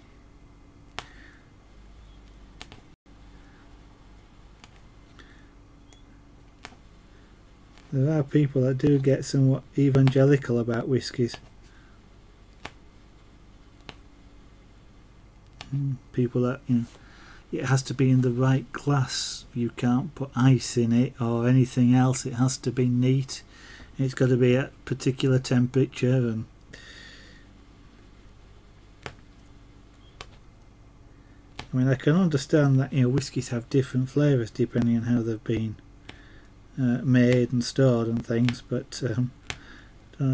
There are people that do get somewhat evangelical about whiskies. People that, you know, it has to be in the right glass. You can't put ice in it or anything else. It has to be neat. It's got to be at a particular temperature, and I mean, I can understand that, you know, whiskies have different flavours depending on how they've been made and stored and things, but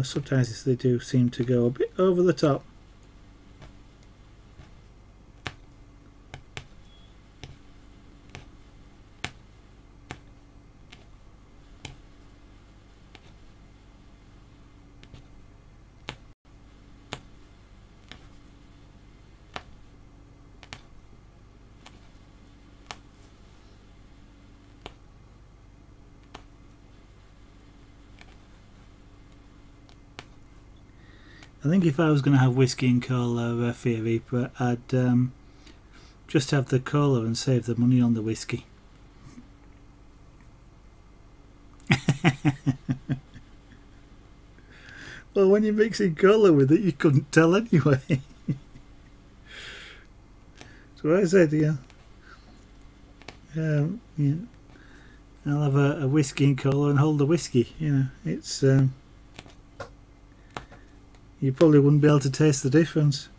sometimes they do seem to go a bit over the top. I think if I was going to have whiskey and cola Fia Reaper, I'd just have the cola and save the money on the whiskey. Well, when you're mixing cola with it, you couldn't tell anyway. So I said, yeah, I'll have a whiskey and cola and hold the whiskey. You know, it's you probably wouldn't be able to taste the difference.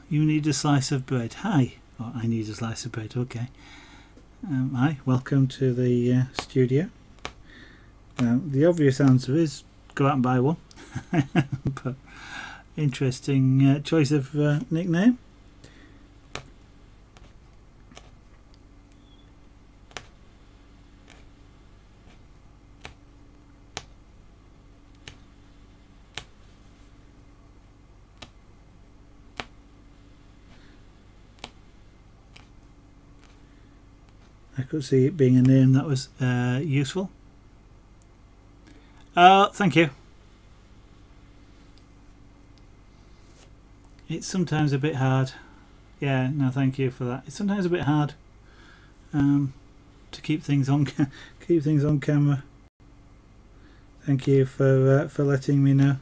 You need a slice of bread. Hi. Oh, I need a slice of bread. Okay. Hi. Welcome to the studio. The obvious answer is go out and buy one. But interesting choice of nickname. I could see it being a name that was useful. Thank you. It's sometimes a bit hard. Yeah, no, thank you for that. It's sometimes a bit hard to keep things on camera. Thank you for letting me know.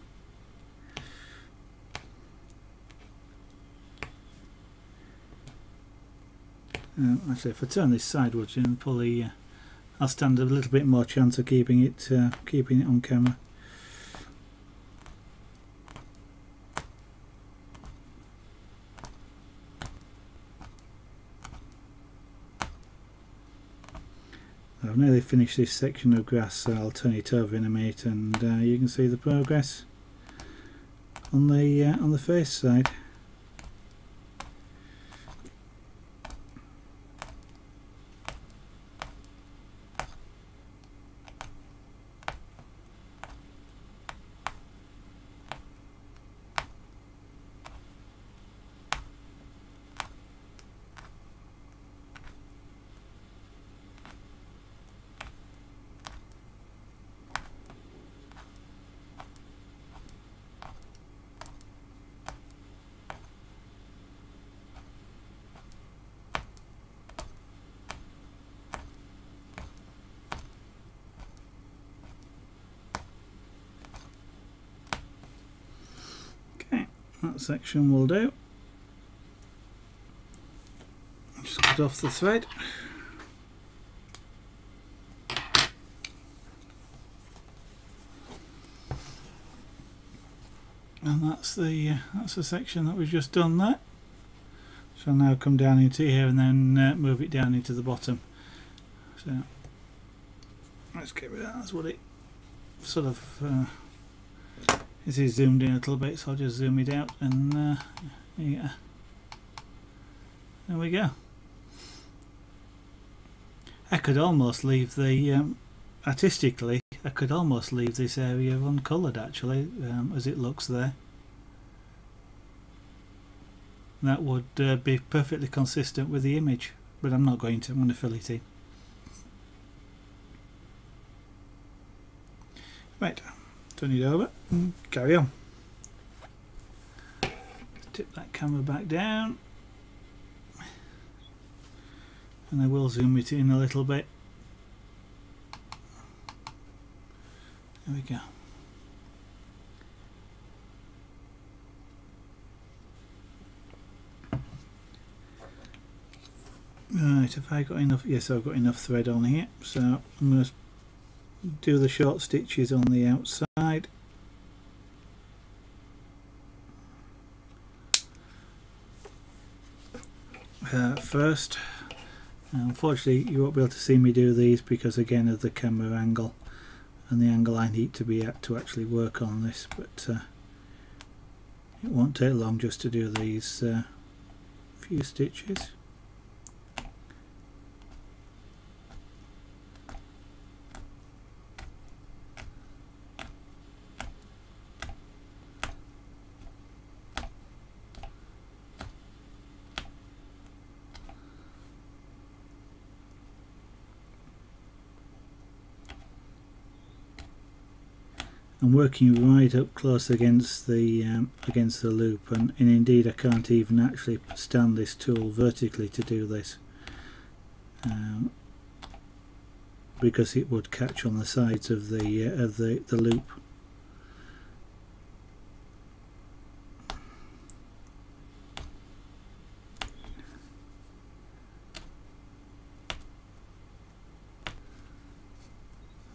Actually, if I turn this sideways, then probably I'll stand a little bit more chance of keeping it on camera. I've nearly finished this section of grass, so I'll turn it over in a minute, and you can see the progress on the face side. That section will do. Just cut off the thread. And that's the section that we've just done there. So I'll now come down into here and then move it down into the bottom. So let's get rid of that. That's what it sort of this is zoomed in a little bit, so I'll just zoom it out, and yeah, there we go. I could almost leave the artistically, I could almost leave this area uncoloured actually, as it looks there. That would be perfectly consistent with the image, but I'm not going to. I'm going to fill it in. Right, turn it over and carry on. Tip that camera back down, and I will zoom it in a little bit. There we go. Right, have I got enough? Yes, I've got enough thread on here, so I'm going to do the short stitches on the outside. First, unfortunately you won't be able to see me do these because again of the camera angle and the angle I need to be at to actually work on this, but it won't take long just to do these few stitches. I'm working right up close against the loop, and indeed I can't even actually stand this tool vertically to do this because it would catch on the sides of the loop.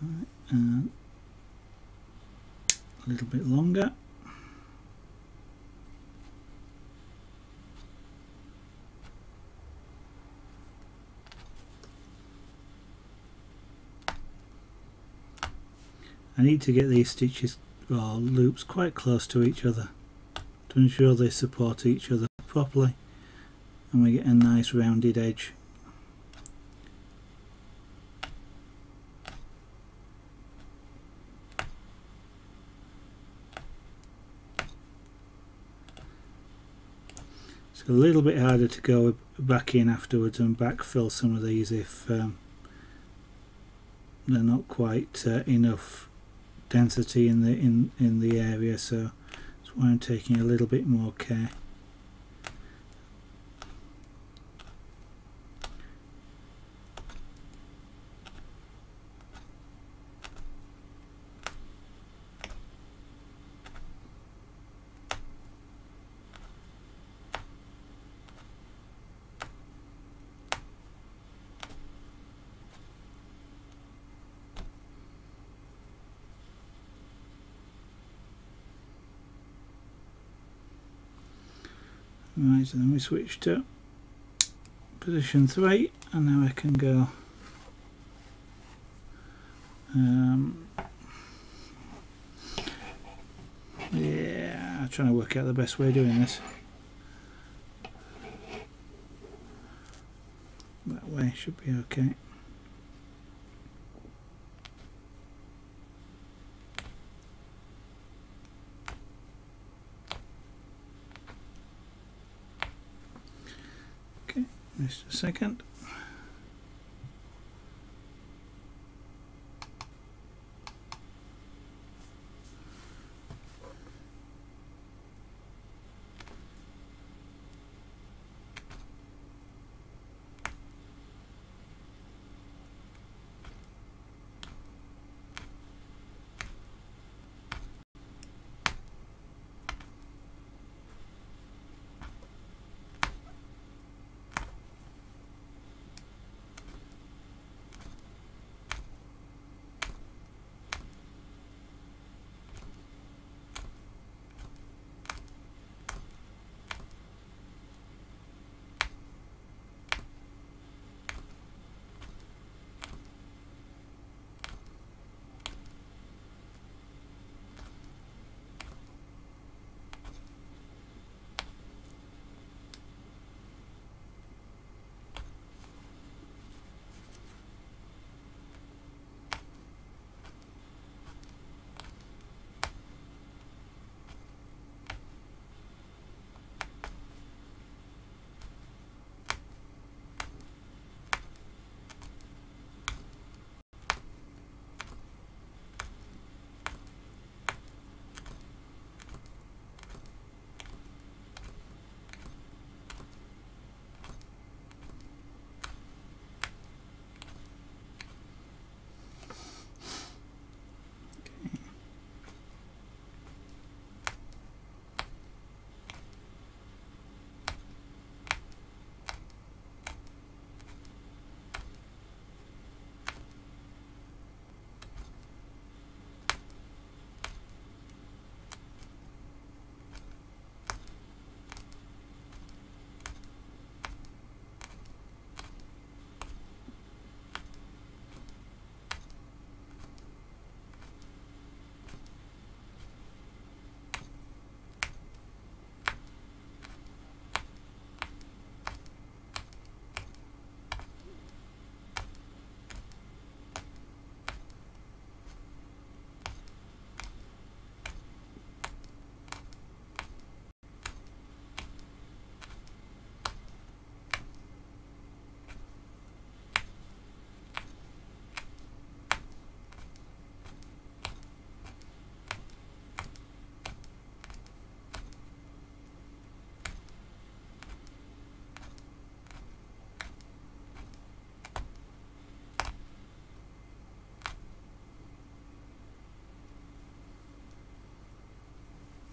Right, a little bit longer. I need to get these stitches or loops quite close to each other to ensure they support each other properly and we get a nice rounded edge. It's a little bit harder to go back in afterwards and backfill some of these if they're not quite enough density in the area, so that's why I'm taking a little bit more care. Right, so then we switch to position 3 and now I can go yeah, I'm trying to work out the best way of doing this. That way should be okay. Just a second.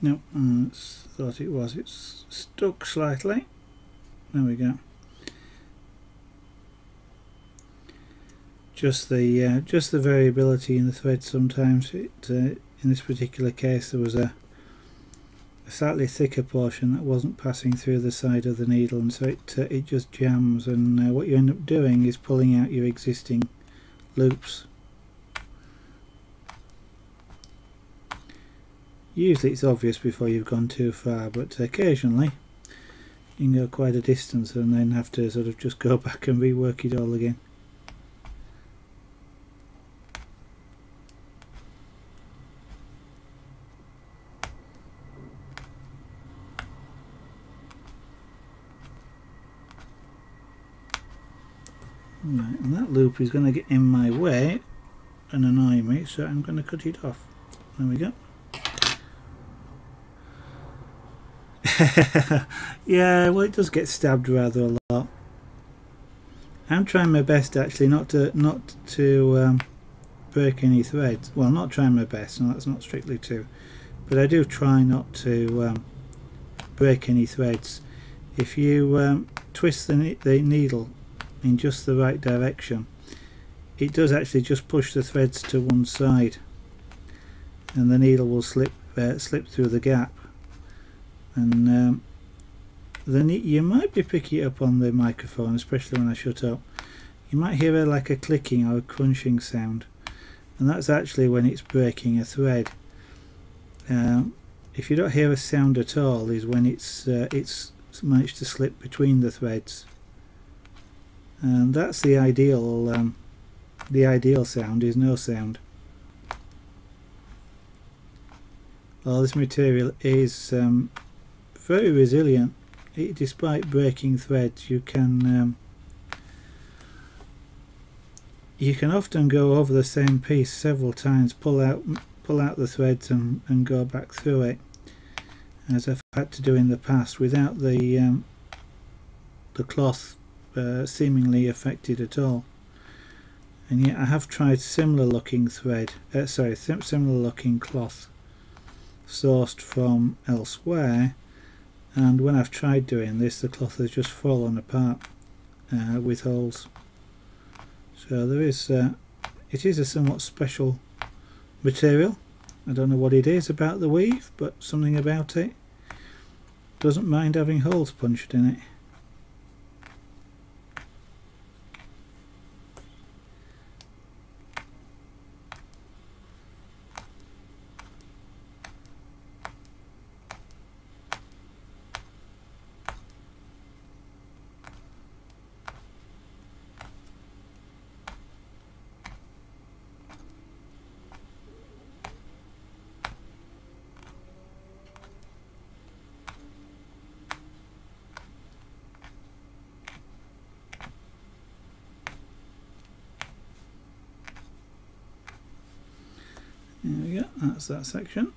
No, thought it was. It's stuck slightly. There we go. Just the variability in the thread. Sometimes in this particular case there was a slightly thicker portion that wasn't passing through the side of the needle, and so it just jams, and what you end up doing is pulling out your existing loops. Usually it's obvious before you've gone too far, but occasionally you can go quite a distance and then have to sort of just go back and rework it all again. Right, and that loop is going to get in my way and annoy me, so I'm going to cut it off. There we go. Yeah, well, it does get stabbed rather a lot. I'm trying my best actually not to break any threads. Well, not trying my best, no, that's not strictly true, but I do try not to break any threads. If you twist the needle in just the right direction, it does actually just push the threads to one side, and the needle will slip through the gap. And then you might be picking it up on the microphone, especially when I shut up. You might hear like a clicking or a crunching sound, and that's actually when it's breaking a thread. If you don't hear a sound at all, is when it's managed to slip between the threads. And that's the ideal sound, is no sound. Well, this material is very resilient. Despite breaking threads, you can often go over the same piece several times, pull out the threads and go back through it, as I've had to do in the past, without the cloth seemingly affected at all. And yet I have tried similar looking similar looking cloth sourced from elsewhere, and when I've tried doing this, the cloth has just fallen apart with holes. So there is it is a somewhat special material. I don't know what it is about the weave, but something about it doesn't mind having holes punched in it. There we go, that's that section.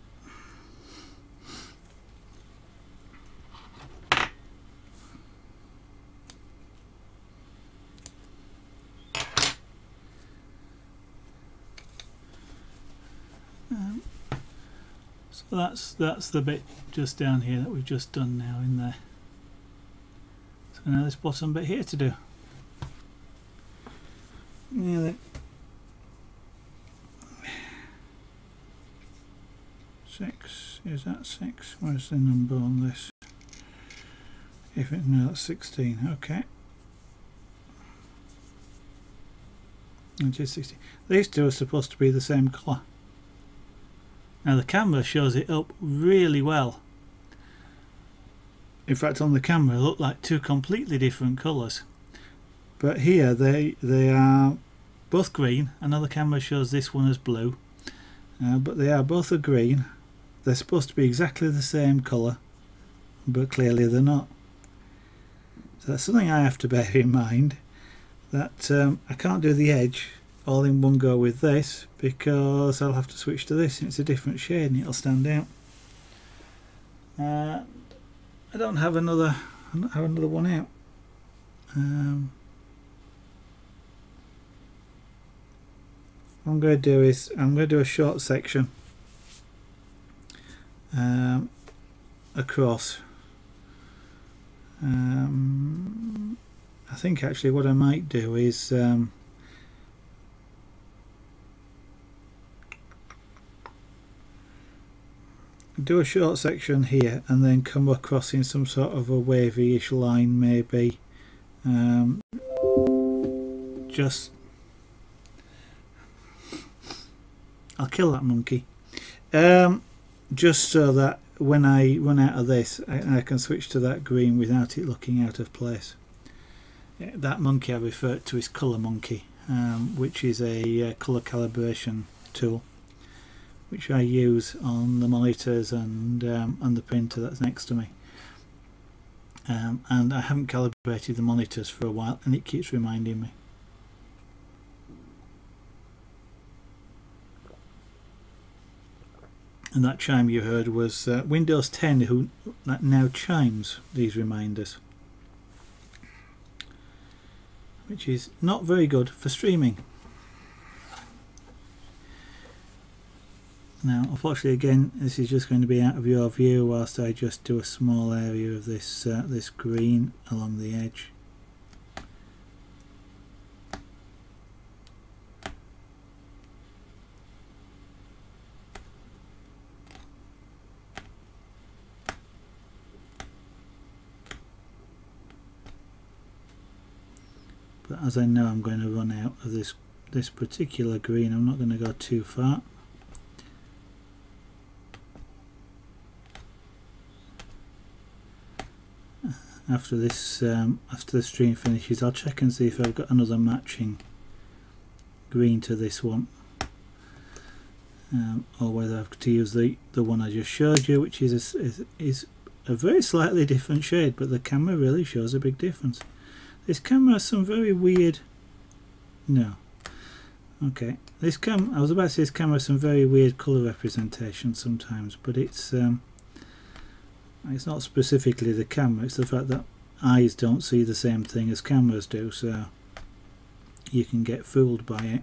So that's the bit just down here that we've just done now in there. So now this bottom bit here to do. Yeah, 6, is that 6? Where's the number on this? No, that's 16, okay. It is 16. These two are supposed to be the same colour. Now the camera shows it up really well. In fact, on the camera they look like two completely different colours. But here they are both green. Another camera shows this one as blue. But they are both a green. They're supposed to be exactly the same colour, but clearly they're not. So that's something I have to bear in mind, that I can't do the edge all in one go with this, because I'll have to switch to this and it's a different shade and it'll stand out. I don't have another one out. What I'm going to do is I'm going to do a short section across. I think actually what I might do is do a short section here and then come across in some sort of a wavy-ish line, maybe. Just I'll kill that monkey. Just so that when I run out of this I can switch to that green without it looking out of place. That monkey I referred to is Colour Monkey, which is a colour calibration tool which I use on the monitors and the printer that's next to me. And I haven't calibrated the monitors for a while and it keeps reminding me. And that chime you heard was Windows 10 that now chimes these reminders, which is not very good for streaming. Now unfortunately again this is just going to be out of your view whilst I just do a small area of this this green along the edge. But as I know I'm going to run out of this particular green, I'm not going to go too far. After this, after the stream finishes, I'll check and see if I've got another matching green to this one, or whether I've got to use the one I just showed you, which is a very slightly different shade, but the camera really shows a big difference. This camera has some very weird. No. Okay. I was about to say this camera has some very weird colour representation sometimes, but it's not specifically the camera, it's the fact that eyes don't see the same thing as cameras do, so you can get fooled by it.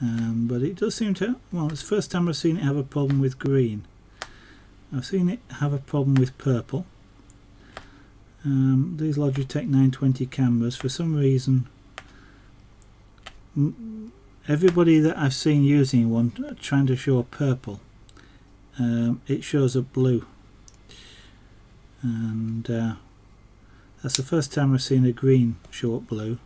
But it does seem to, well, it's the first time I've seen it have a problem with green. I've seen it have a problem with purple. These Logitech 920 cameras, for some reason, everybody that I've seen using one trying to show purple, it shows up blue. And that's the first time I've seen a green show up blue.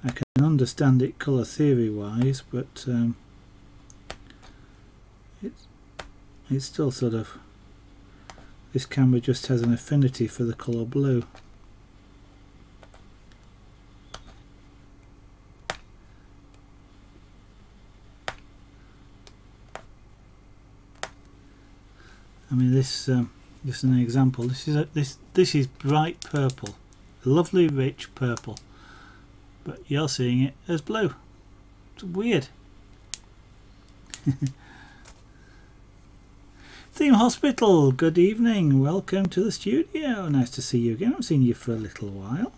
I can understand it colour theory wise, but it's still sort of, this camera just has an affinity for the colour blue. I mean, this is an example. This is bright purple, lovely rich purple, but you're seeing it as blue. It's weird. Theme Hospital, good evening, welcome to the studio. Nice to see you again. I haven't seen you for a little while.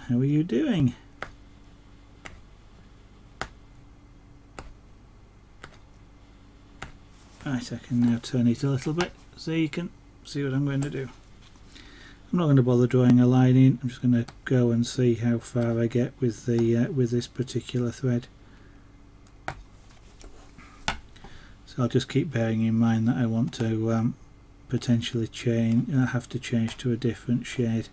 How are you doing? Right, I can now turn it a little bit so you can see what I'm going to do. I'm not going to bother drawing a line in. I'm just going to go and see how far I get with the with this particular thread. So I'll just keep bearing in mind that I want to potentially have to change to a different shade.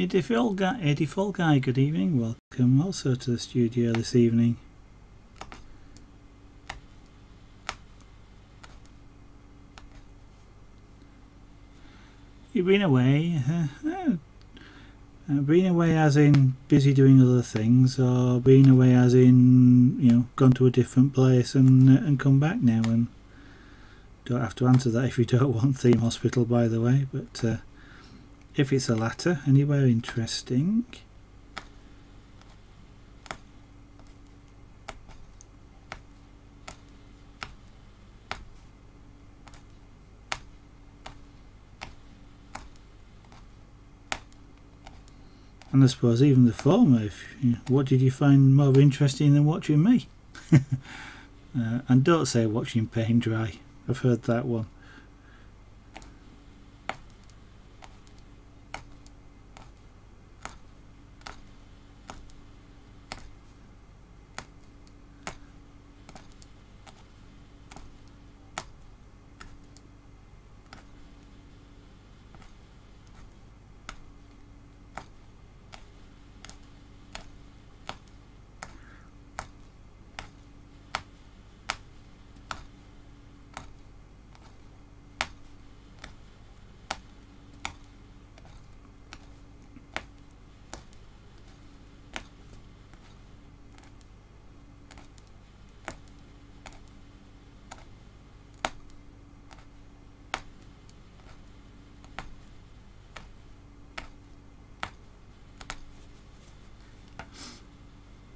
Eddie Folguy, good evening. Welcome also to the studio this evening. You've been away? Been away as in busy doing other things, or been away as in, you know, gone to a different place and come back now? And don't have to answer that if you don't want Theme Hospital, by the way, but if it's the latter, anywhere interesting? And I suppose even the former, what did you find more interesting than watching me? And don't say watching paint dry, I've heard that one.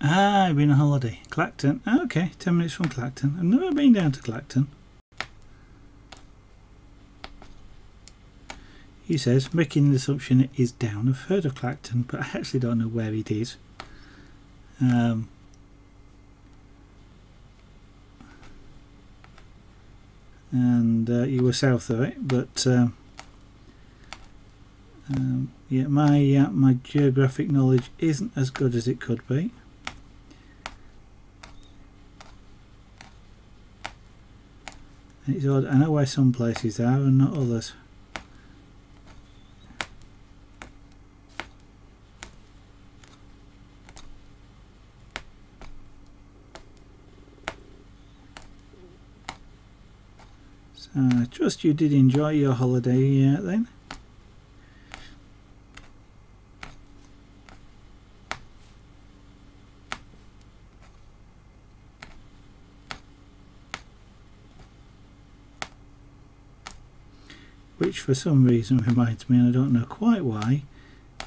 Ah, I've been on holiday. Clacton. Ah, okay, 10 minutes from Clacton. I've never been down to Clacton. He says, making the assumption it is down. I've heard of Clacton, but I actually don't know where it is. And you were south of it, but yeah, my geographic knowledge isn't as good as it could be. It's odd. I know where some places are and not others. So I trust you did enjoy your holiday then. Which for some reason reminds me, and I don't know quite why,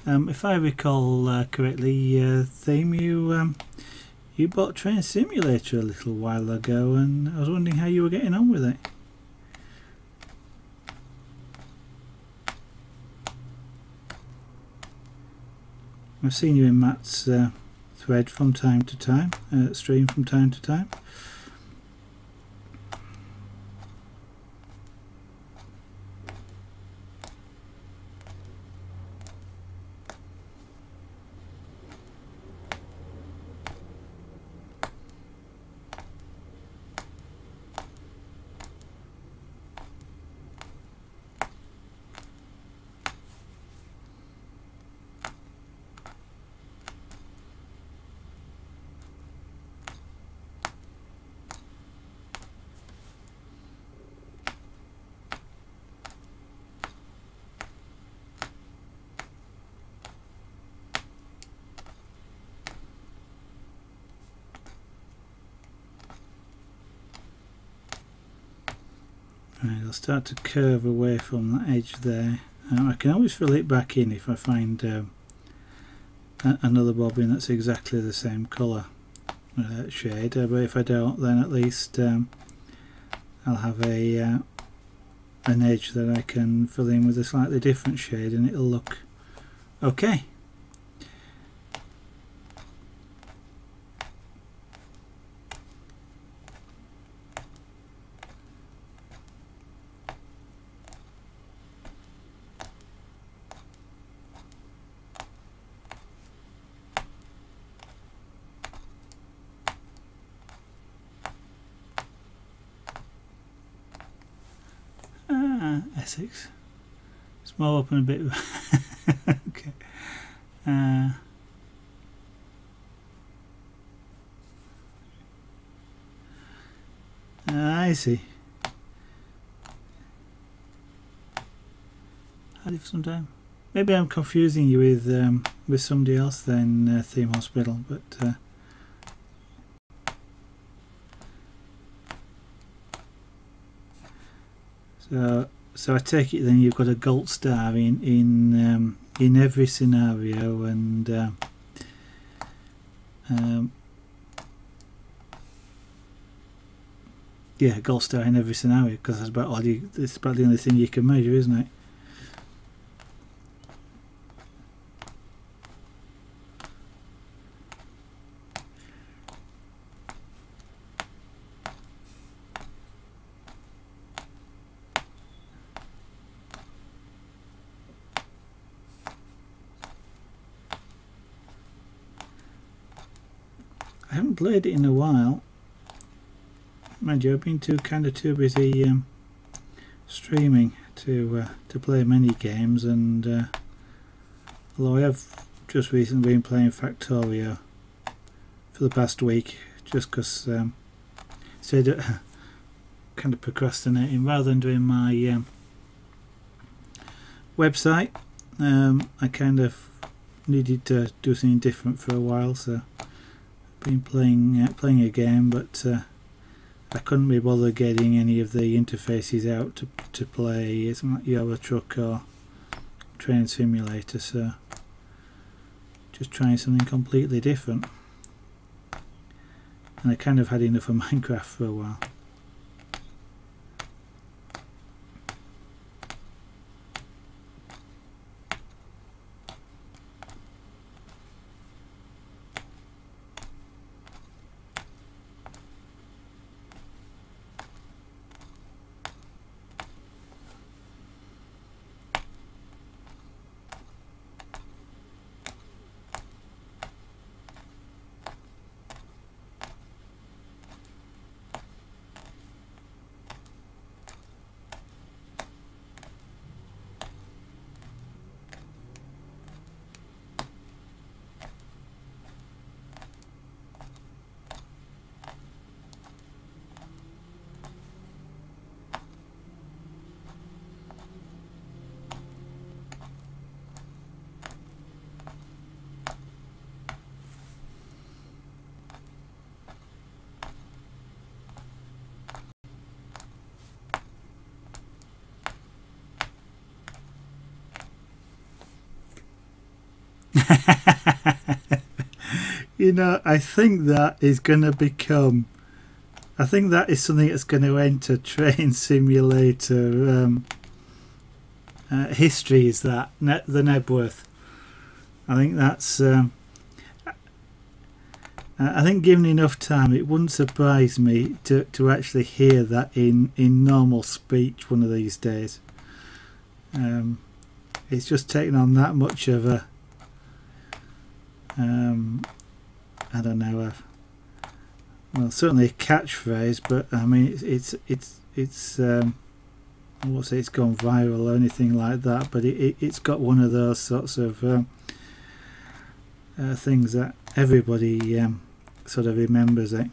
if I recall correctly, Theme, you bought Train Simulator a little while ago, and I was wondering how you were getting on with it. I've seen you in Matt's thread from time to time, stream from time to time. Right, I'll start to curve away from that edge there. I can always fill it back in if I find another bobbin that's exactly the same colour shade, but if I don't, then at least I'll have an edge that I can fill in with a slightly different shade and it'll look okay. Essex. Small up and a bit. Okay. I see. Had it for some time. Maybe I'm confusing you with somebody else then, Theme Hospital, but so I take it then you've got a gold star in every scenario, and yeah, gold star in every scenario, because that's about all you. It's about the only thing you can measure, isn't it? I haven't played it in a while. Mind you, I've been too busy streaming to play many games, and although I have just recently been playing Factorio for the past week, just because so kind of procrastinating rather than doing my website. I kind of needed to do something different for a while, so been playing a game, but I couldn't be bothered getting any of the interfaces out to play something like Euro Truck or Train Simulator, so just trying something completely different. And I kind of had enough of Minecraft for a while. You know, I think that is going to become, I think that is something that's going to enter Train Simulator history, is that the Nebworth. I think that's I think given enough time it wouldn't surprise me to actually hear that in normal speech one of these days. It's just taken on that much of a I don't know, well, certainly a catchphrase, but I mean it's I won't say it's gone viral or anything like that, but it's got one of those sorts of things that everybody sort of remembers it.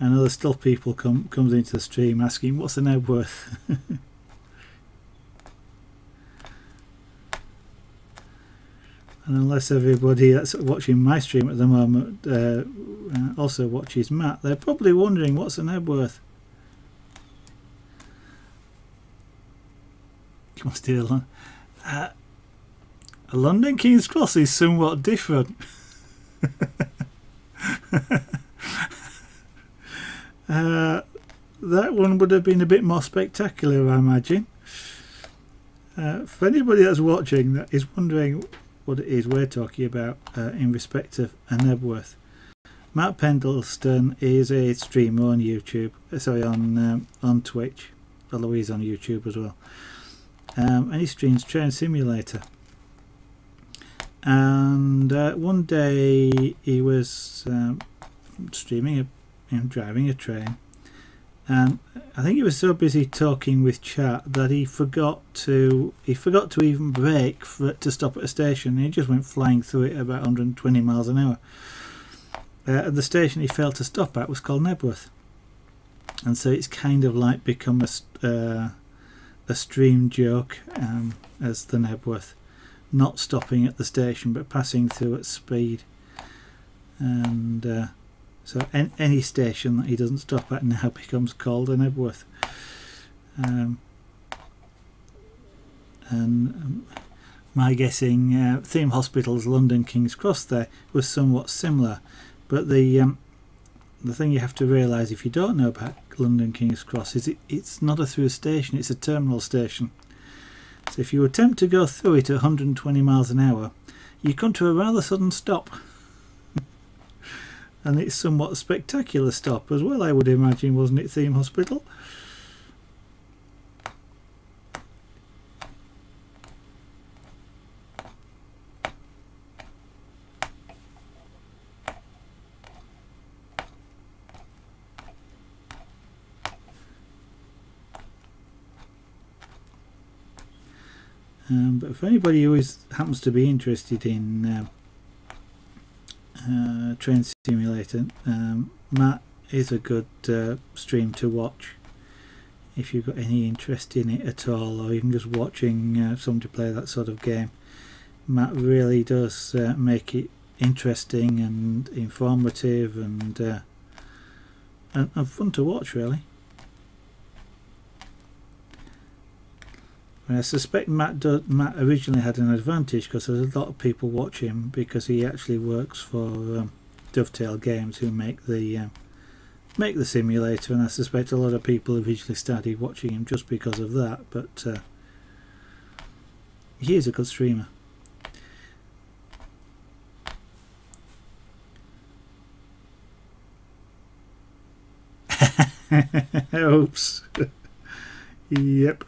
I know there's still people comes into the stream asking what's the Nebworth. And unless everybody that's watching my stream at the moment also watches Matt, they're probably wondering what's an Nebworth. Come on, still. A London King's Cross is somewhat different. That one would have been a bit more spectacular, I imagine. For anybody that's watching that is wondering what it is we're talking about in respect of a Nebworth, Matt Pendleton is a streamer on YouTube, sorry, on Twitch, although he's on YouTube as well, and he streams Train Simulator. And one day he was streaming driving a train, and I think he was so busy talking with chat that he forgot to even brake to stop at a station. He just went flying through it at about 120 miles an hour. And the station he failed to stop at was called Nebworth, and so it's kind of like become a stream joke as the Nebworth, not stopping at the station but passing through at speed. And so any station that he doesn't stop at now becomes called a Nebworth. And my guessing, Theme Hospital's London King's Cross there was somewhat similar, but the thing you have to realise if you don't know about London King's Cross is it's not a through station, it's a terminal station. So if you attempt to go through it at 120 miles an hour, you come to a rather sudden stop. And it's somewhat a spectacular stop as well, I would imagine, wasn't it, Theme Hospital? But for anybody who happens to be interested in Train Simulator, Matt is a good stream to watch if you've got any interest in it at all, or even just watching somebody play that sort of game. Matt really does make it interesting and informative and fun to watch, really. And I suspect Matt originally had an advantage because there's a lot of people watch him because he actually works for Dovetail Games, who make the simulator, and I suspect a lot of people originally started watching him just because of that. But he is a good streamer. Oops. Yep.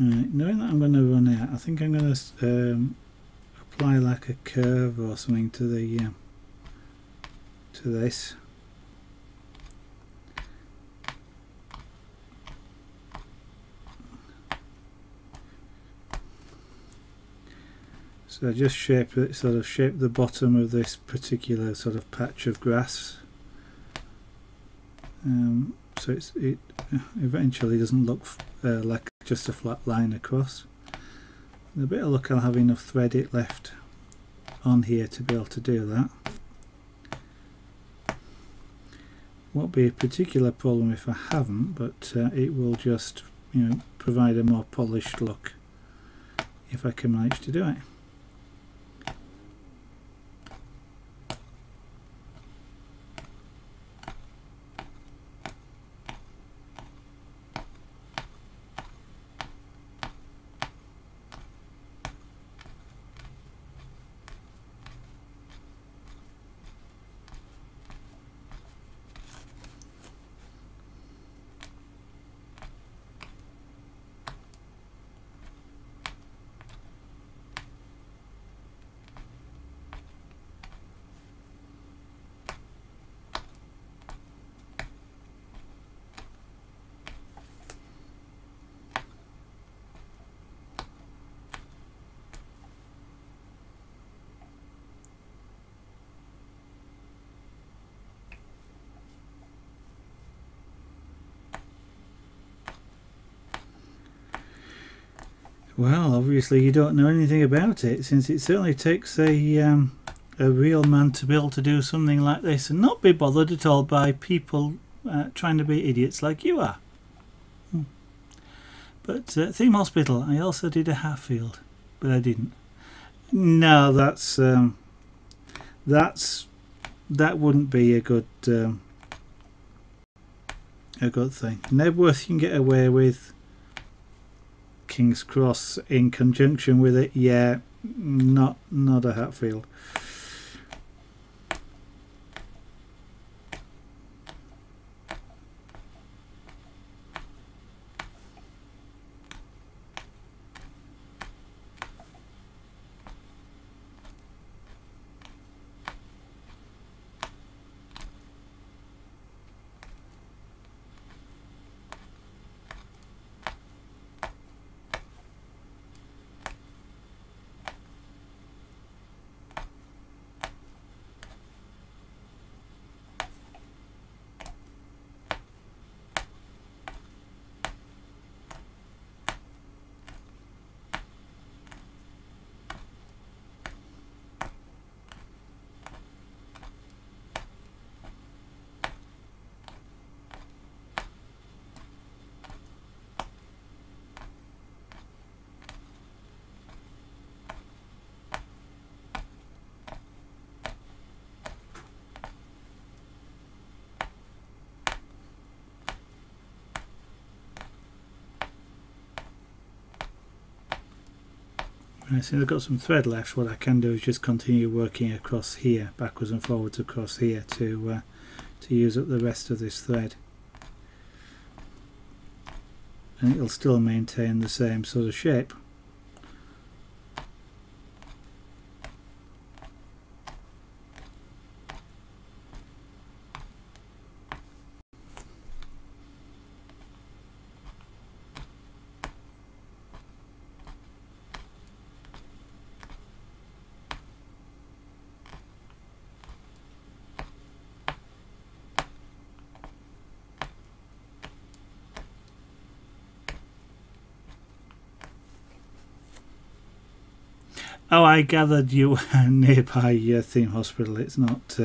Right, knowing that I'm going to run out, I think I'm going to apply like a curve or something to the to this. So I just shape it, sort of shape the bottom of this particular sort of patch of grass, so it eventually doesn't look like just a flat line across. With a bit of luck I'll have enough thread left on here to be able to do that. Won't be a particular problem if I haven't, but it will just, you know, provide a more polished look if I can manage to do it. Well, obviously you don't know anything about it, since it certainly takes a real man to be able to do something like this and not be bothered at all by people trying to be idiots like you are. But Theme Hospital, I also did a half field, but I didn't. No, that wouldn't be a good thing. Nebworth you can get away with. King's Cross in conjunction with it, yeah, not a Hatfield. Right, so I've got some thread left. What I can do is just continue working across here, backwards and forwards across here to use up the rest of this thread, and it'll still maintain the same sort of shape. Oh, I gathered you were nearby Theme Hospital. It's not...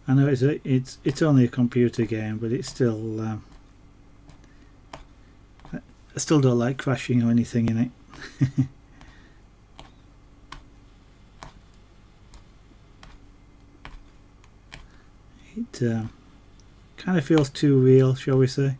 I know it's only a computer game, but it's still I still don't like crashing or anything in it. It kind of feels too real, shall we say.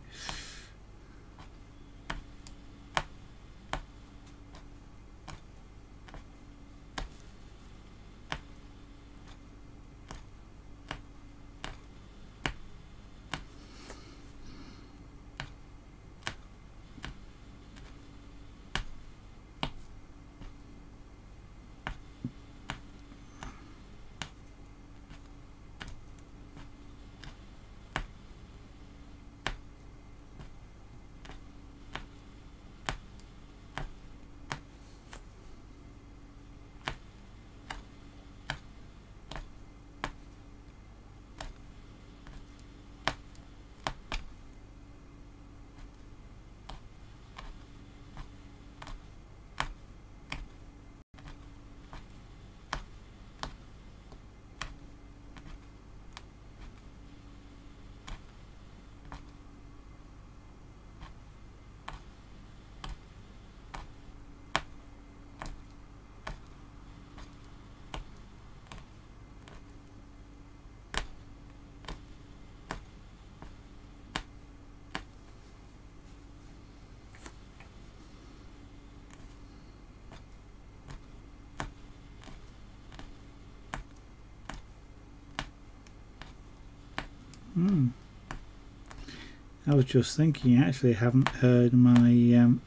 I was just thinking, I actually haven't heard my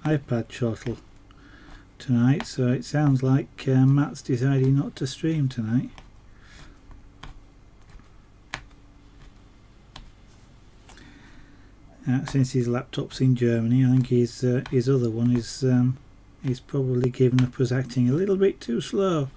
iPad chortle tonight, so it sounds like Matt's deciding not to stream tonight. Since his laptop's in Germany, I think his other one is probably given up as acting a little bit too slow.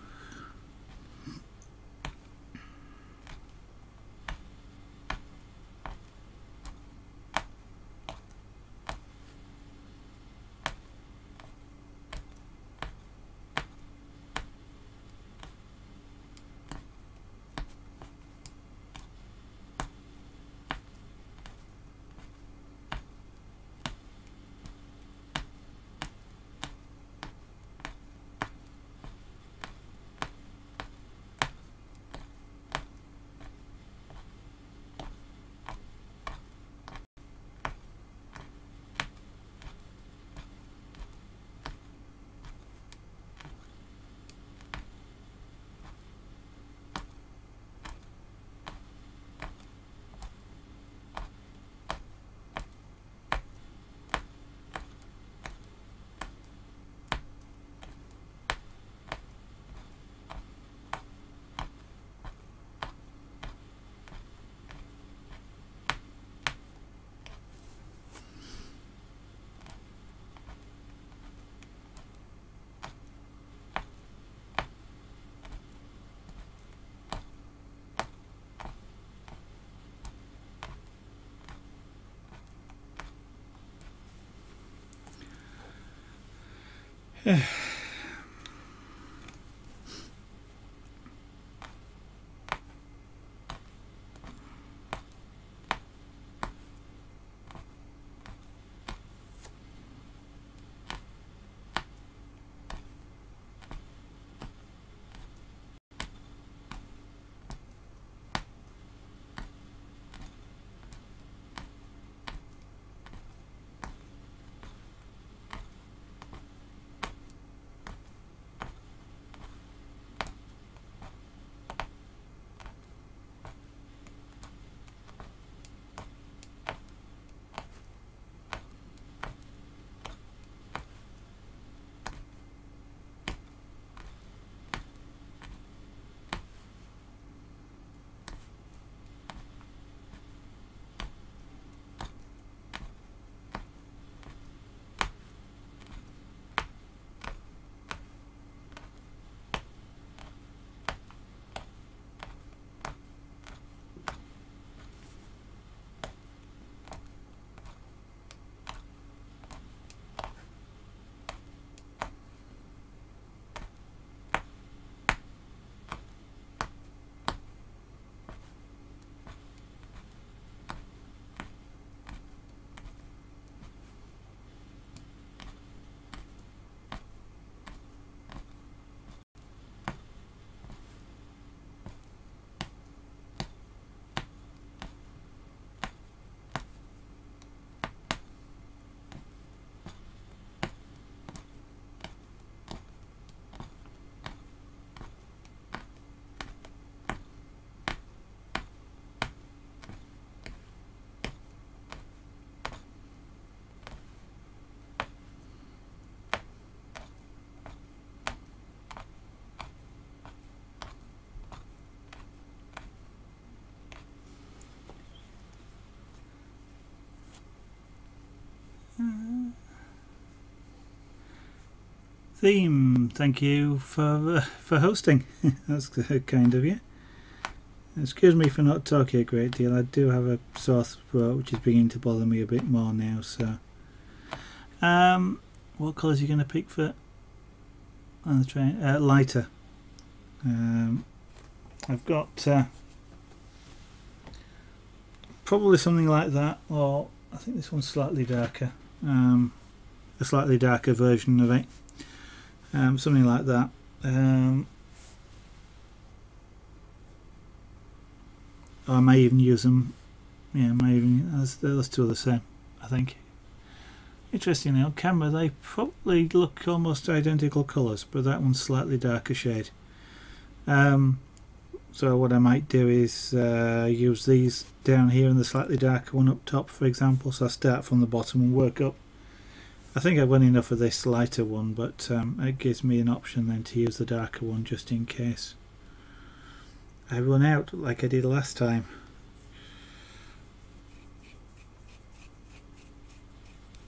Theme, thank you for hosting. That's kind of you. Excuse me for not talking a great deal. I do have a sore throat which is beginning to bother me a bit more now. So, what colours are you going to pick for on the train? Lighter. I've got probably something like that, or I think this one's slightly darker. A slightly darker version of it. Something like that. I may even use them. Yeah, I may even. Those two are the same, I think. Interestingly, on camera they probably look almost identical colours, but that one's slightly darker shade. So what I might do is use these down here and the slightly darker one up top, for example. So I start from the bottom and work up. I think I've got enough of this lighter one, but it gives me an option then to use the darker one just in case I run out like I did last time.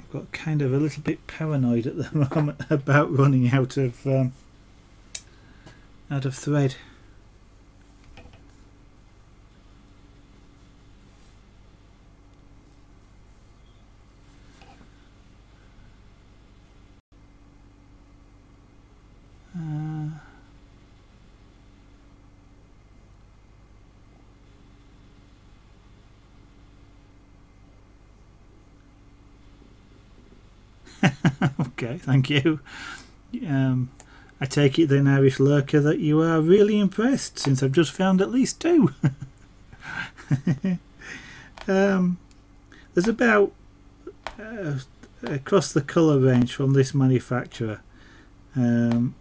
I've got kind of a little bit paranoid at the moment about running out of thread. Okay, thank you. I take it then, Irish Lurker, that you are really impressed since I've just found at least 2. There's about across the colour range from this manufacturer of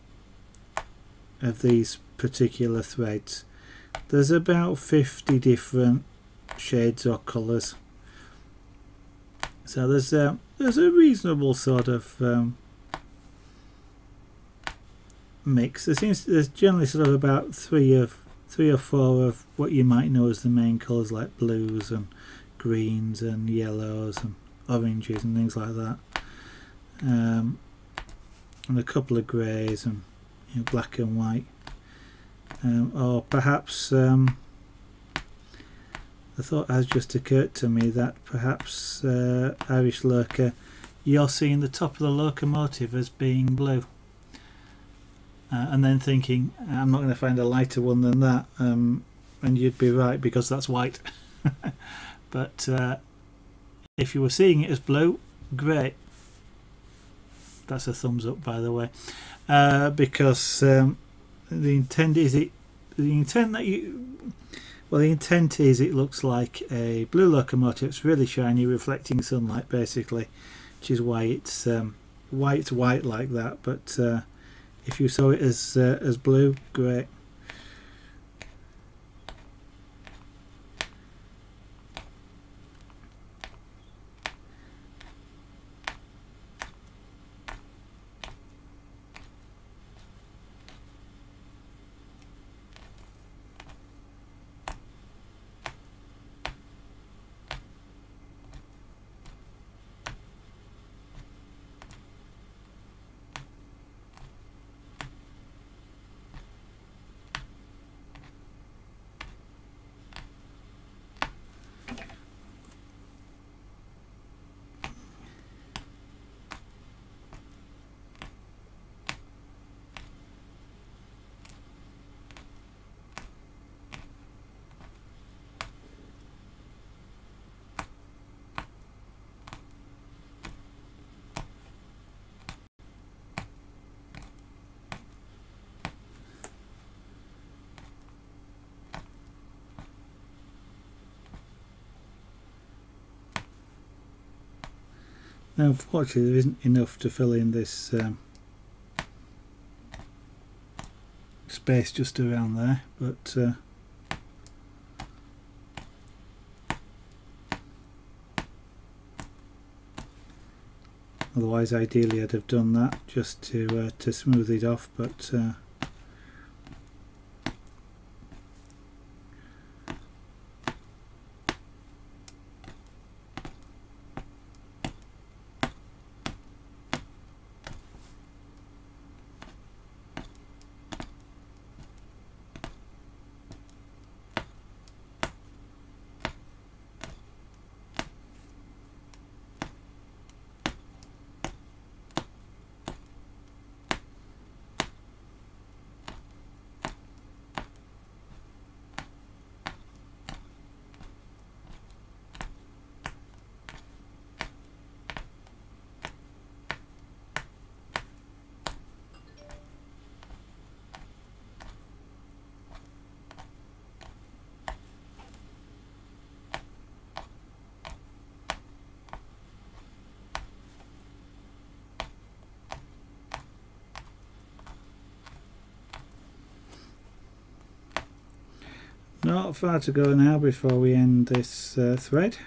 these particular threads, there's about 50 different shades or colours. So there's a reasonable sort of mix. There's generally sort of about three or four of what you might know as the main colours, like blues and greens and yellows and oranges and things like that, and a couple of greys and black and white, or perhaps the thought has just occurred to me that perhaps Irish Lurker, you're seeing the top of the locomotive as being blue, and then thinking I'm not going to find a lighter one than that, and you'd be right, because that's white. But if you were seeing it as blue, great. That's a thumbs up, by the way, because the intent is it looks like a blue locomotive. It's really shiny, reflecting sunlight basically, which is why it's white like that. But if you saw it as blue, great. Now unfortunately there isn't enough to fill in this space just around there, but otherwise ideally I'd have done that just to smooth it off, but Not far to go now before we end this thread.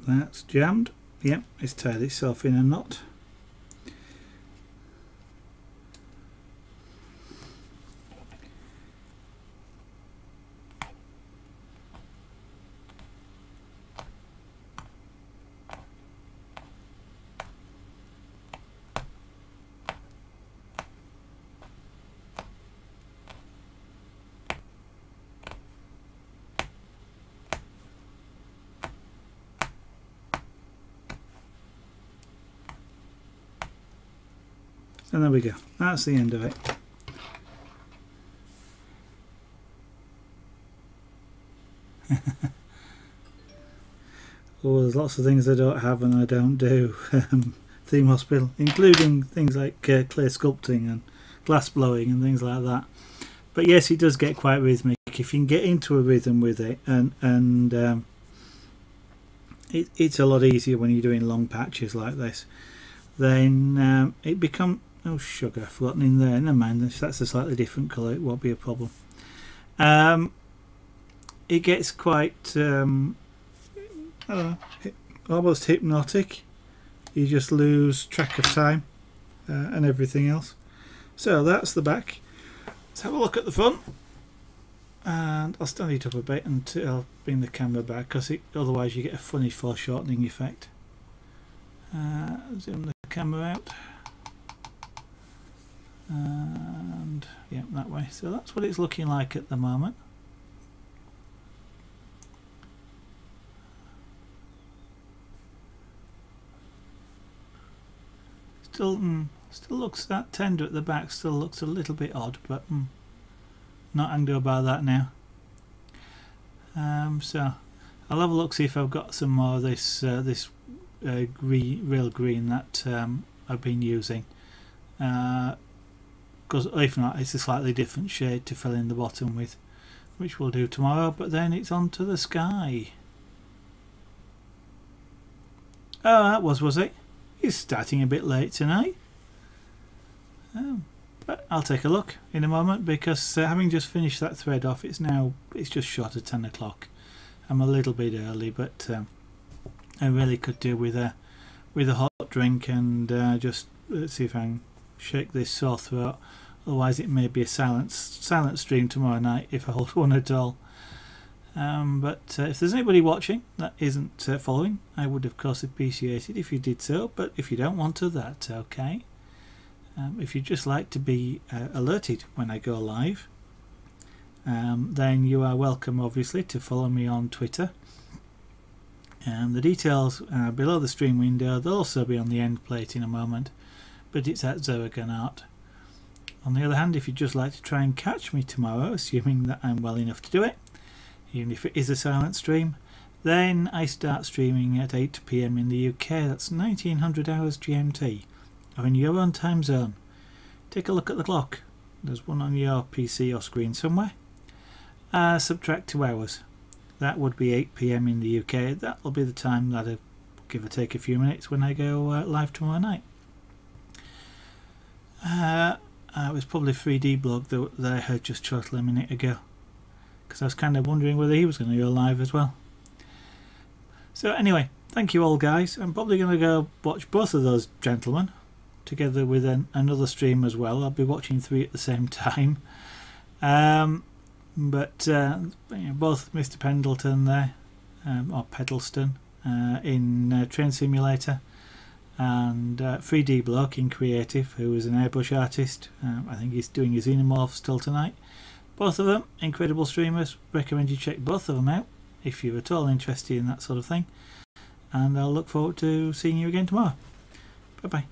That's jammed. Yep, it's tied itself in a knot. And there we go, that's the end of it. Oh, there's lots of things I don't have and I don't do. Theme Hospital, including things like clay sculpting and glass blowing and things like that. But yes, it does get quite rhythmic if you can get into a rhythm with it, and it's a lot easier when you're doing long patches like this. Then it becomes, oh sugar, I've forgotten in there, never mind, that's a slightly different colour, it won't be a problem. It gets quite I don't know, almost hypnotic. You just lose track of time and everything else. So that's the back. Let's have a look at the front, and I'll stand it up a bit until I'll bring the camera back, because otherwise you get a funny foreshortening effect. Zoom the camera out, and yeah, that way. So that's what it's looking like at the moment. Still looks that tender at the back, still looks a little bit odd, but not angry about that now. So I'll have a look, see if I've got some more of this real green that I've been using, because if not, it's a slightly different shade to fill in the bottom with, which we'll do tomorrow. But then it's on to the sky. Oh, that was it? It's starting a bit late tonight. But I'll take a look in a moment, because having just finished that thread off, it's just short of 10 o'clock. I'm a little bit early, but I really could do with a hot drink and just see if I can shake this sore throat. Otherwise it may be a silent stream tomorrow night, if I hold one at all. But if there's anybody watching that isn't following, I would of course appreciate it if you did so, but if you don't want to, that's okay. If you'd just like to be alerted when I go live, then you are welcome obviously to follow me on Twitter. The details are below the stream window. They'll also be on the end plate in a moment, but it's at Zoaganart. On the other hand, if you'd just like to try and catch me tomorrow, assuming that I'm well enough to do it, even if it is a silent stream, then I start streaming at 8 PM in the UK. That's 1900 hours GMT, or in your own time zone. Take a look at the clock. There's one on your PC or screen somewhere. Subtract 2 hours. That would be 8 PM in the UK. That will be the time that give or take a few minutes when I go live tomorrow night. It was probably 3D blog that I heard just shortly a minute ago, because I was kind of wondering whether he was going to go live as well. So anyway, thank you all guys. I'm probably going to go watch both of those gentlemen together with another stream as well. I'll be watching 3 at the same time. But both Mr. Pendleton there, or Pedleston, in Train Simulator, and 3D Bloke in Creative, who is an airbrush artist. I think he's doing his Xenomorph still tonight. Both of them incredible streamers. Recommend you check both of them out if you're at all interested in that sort of thing. And I'll look forward to seeing you again tomorrow. Bye bye.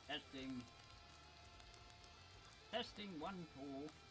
Testing. Testing 1 2.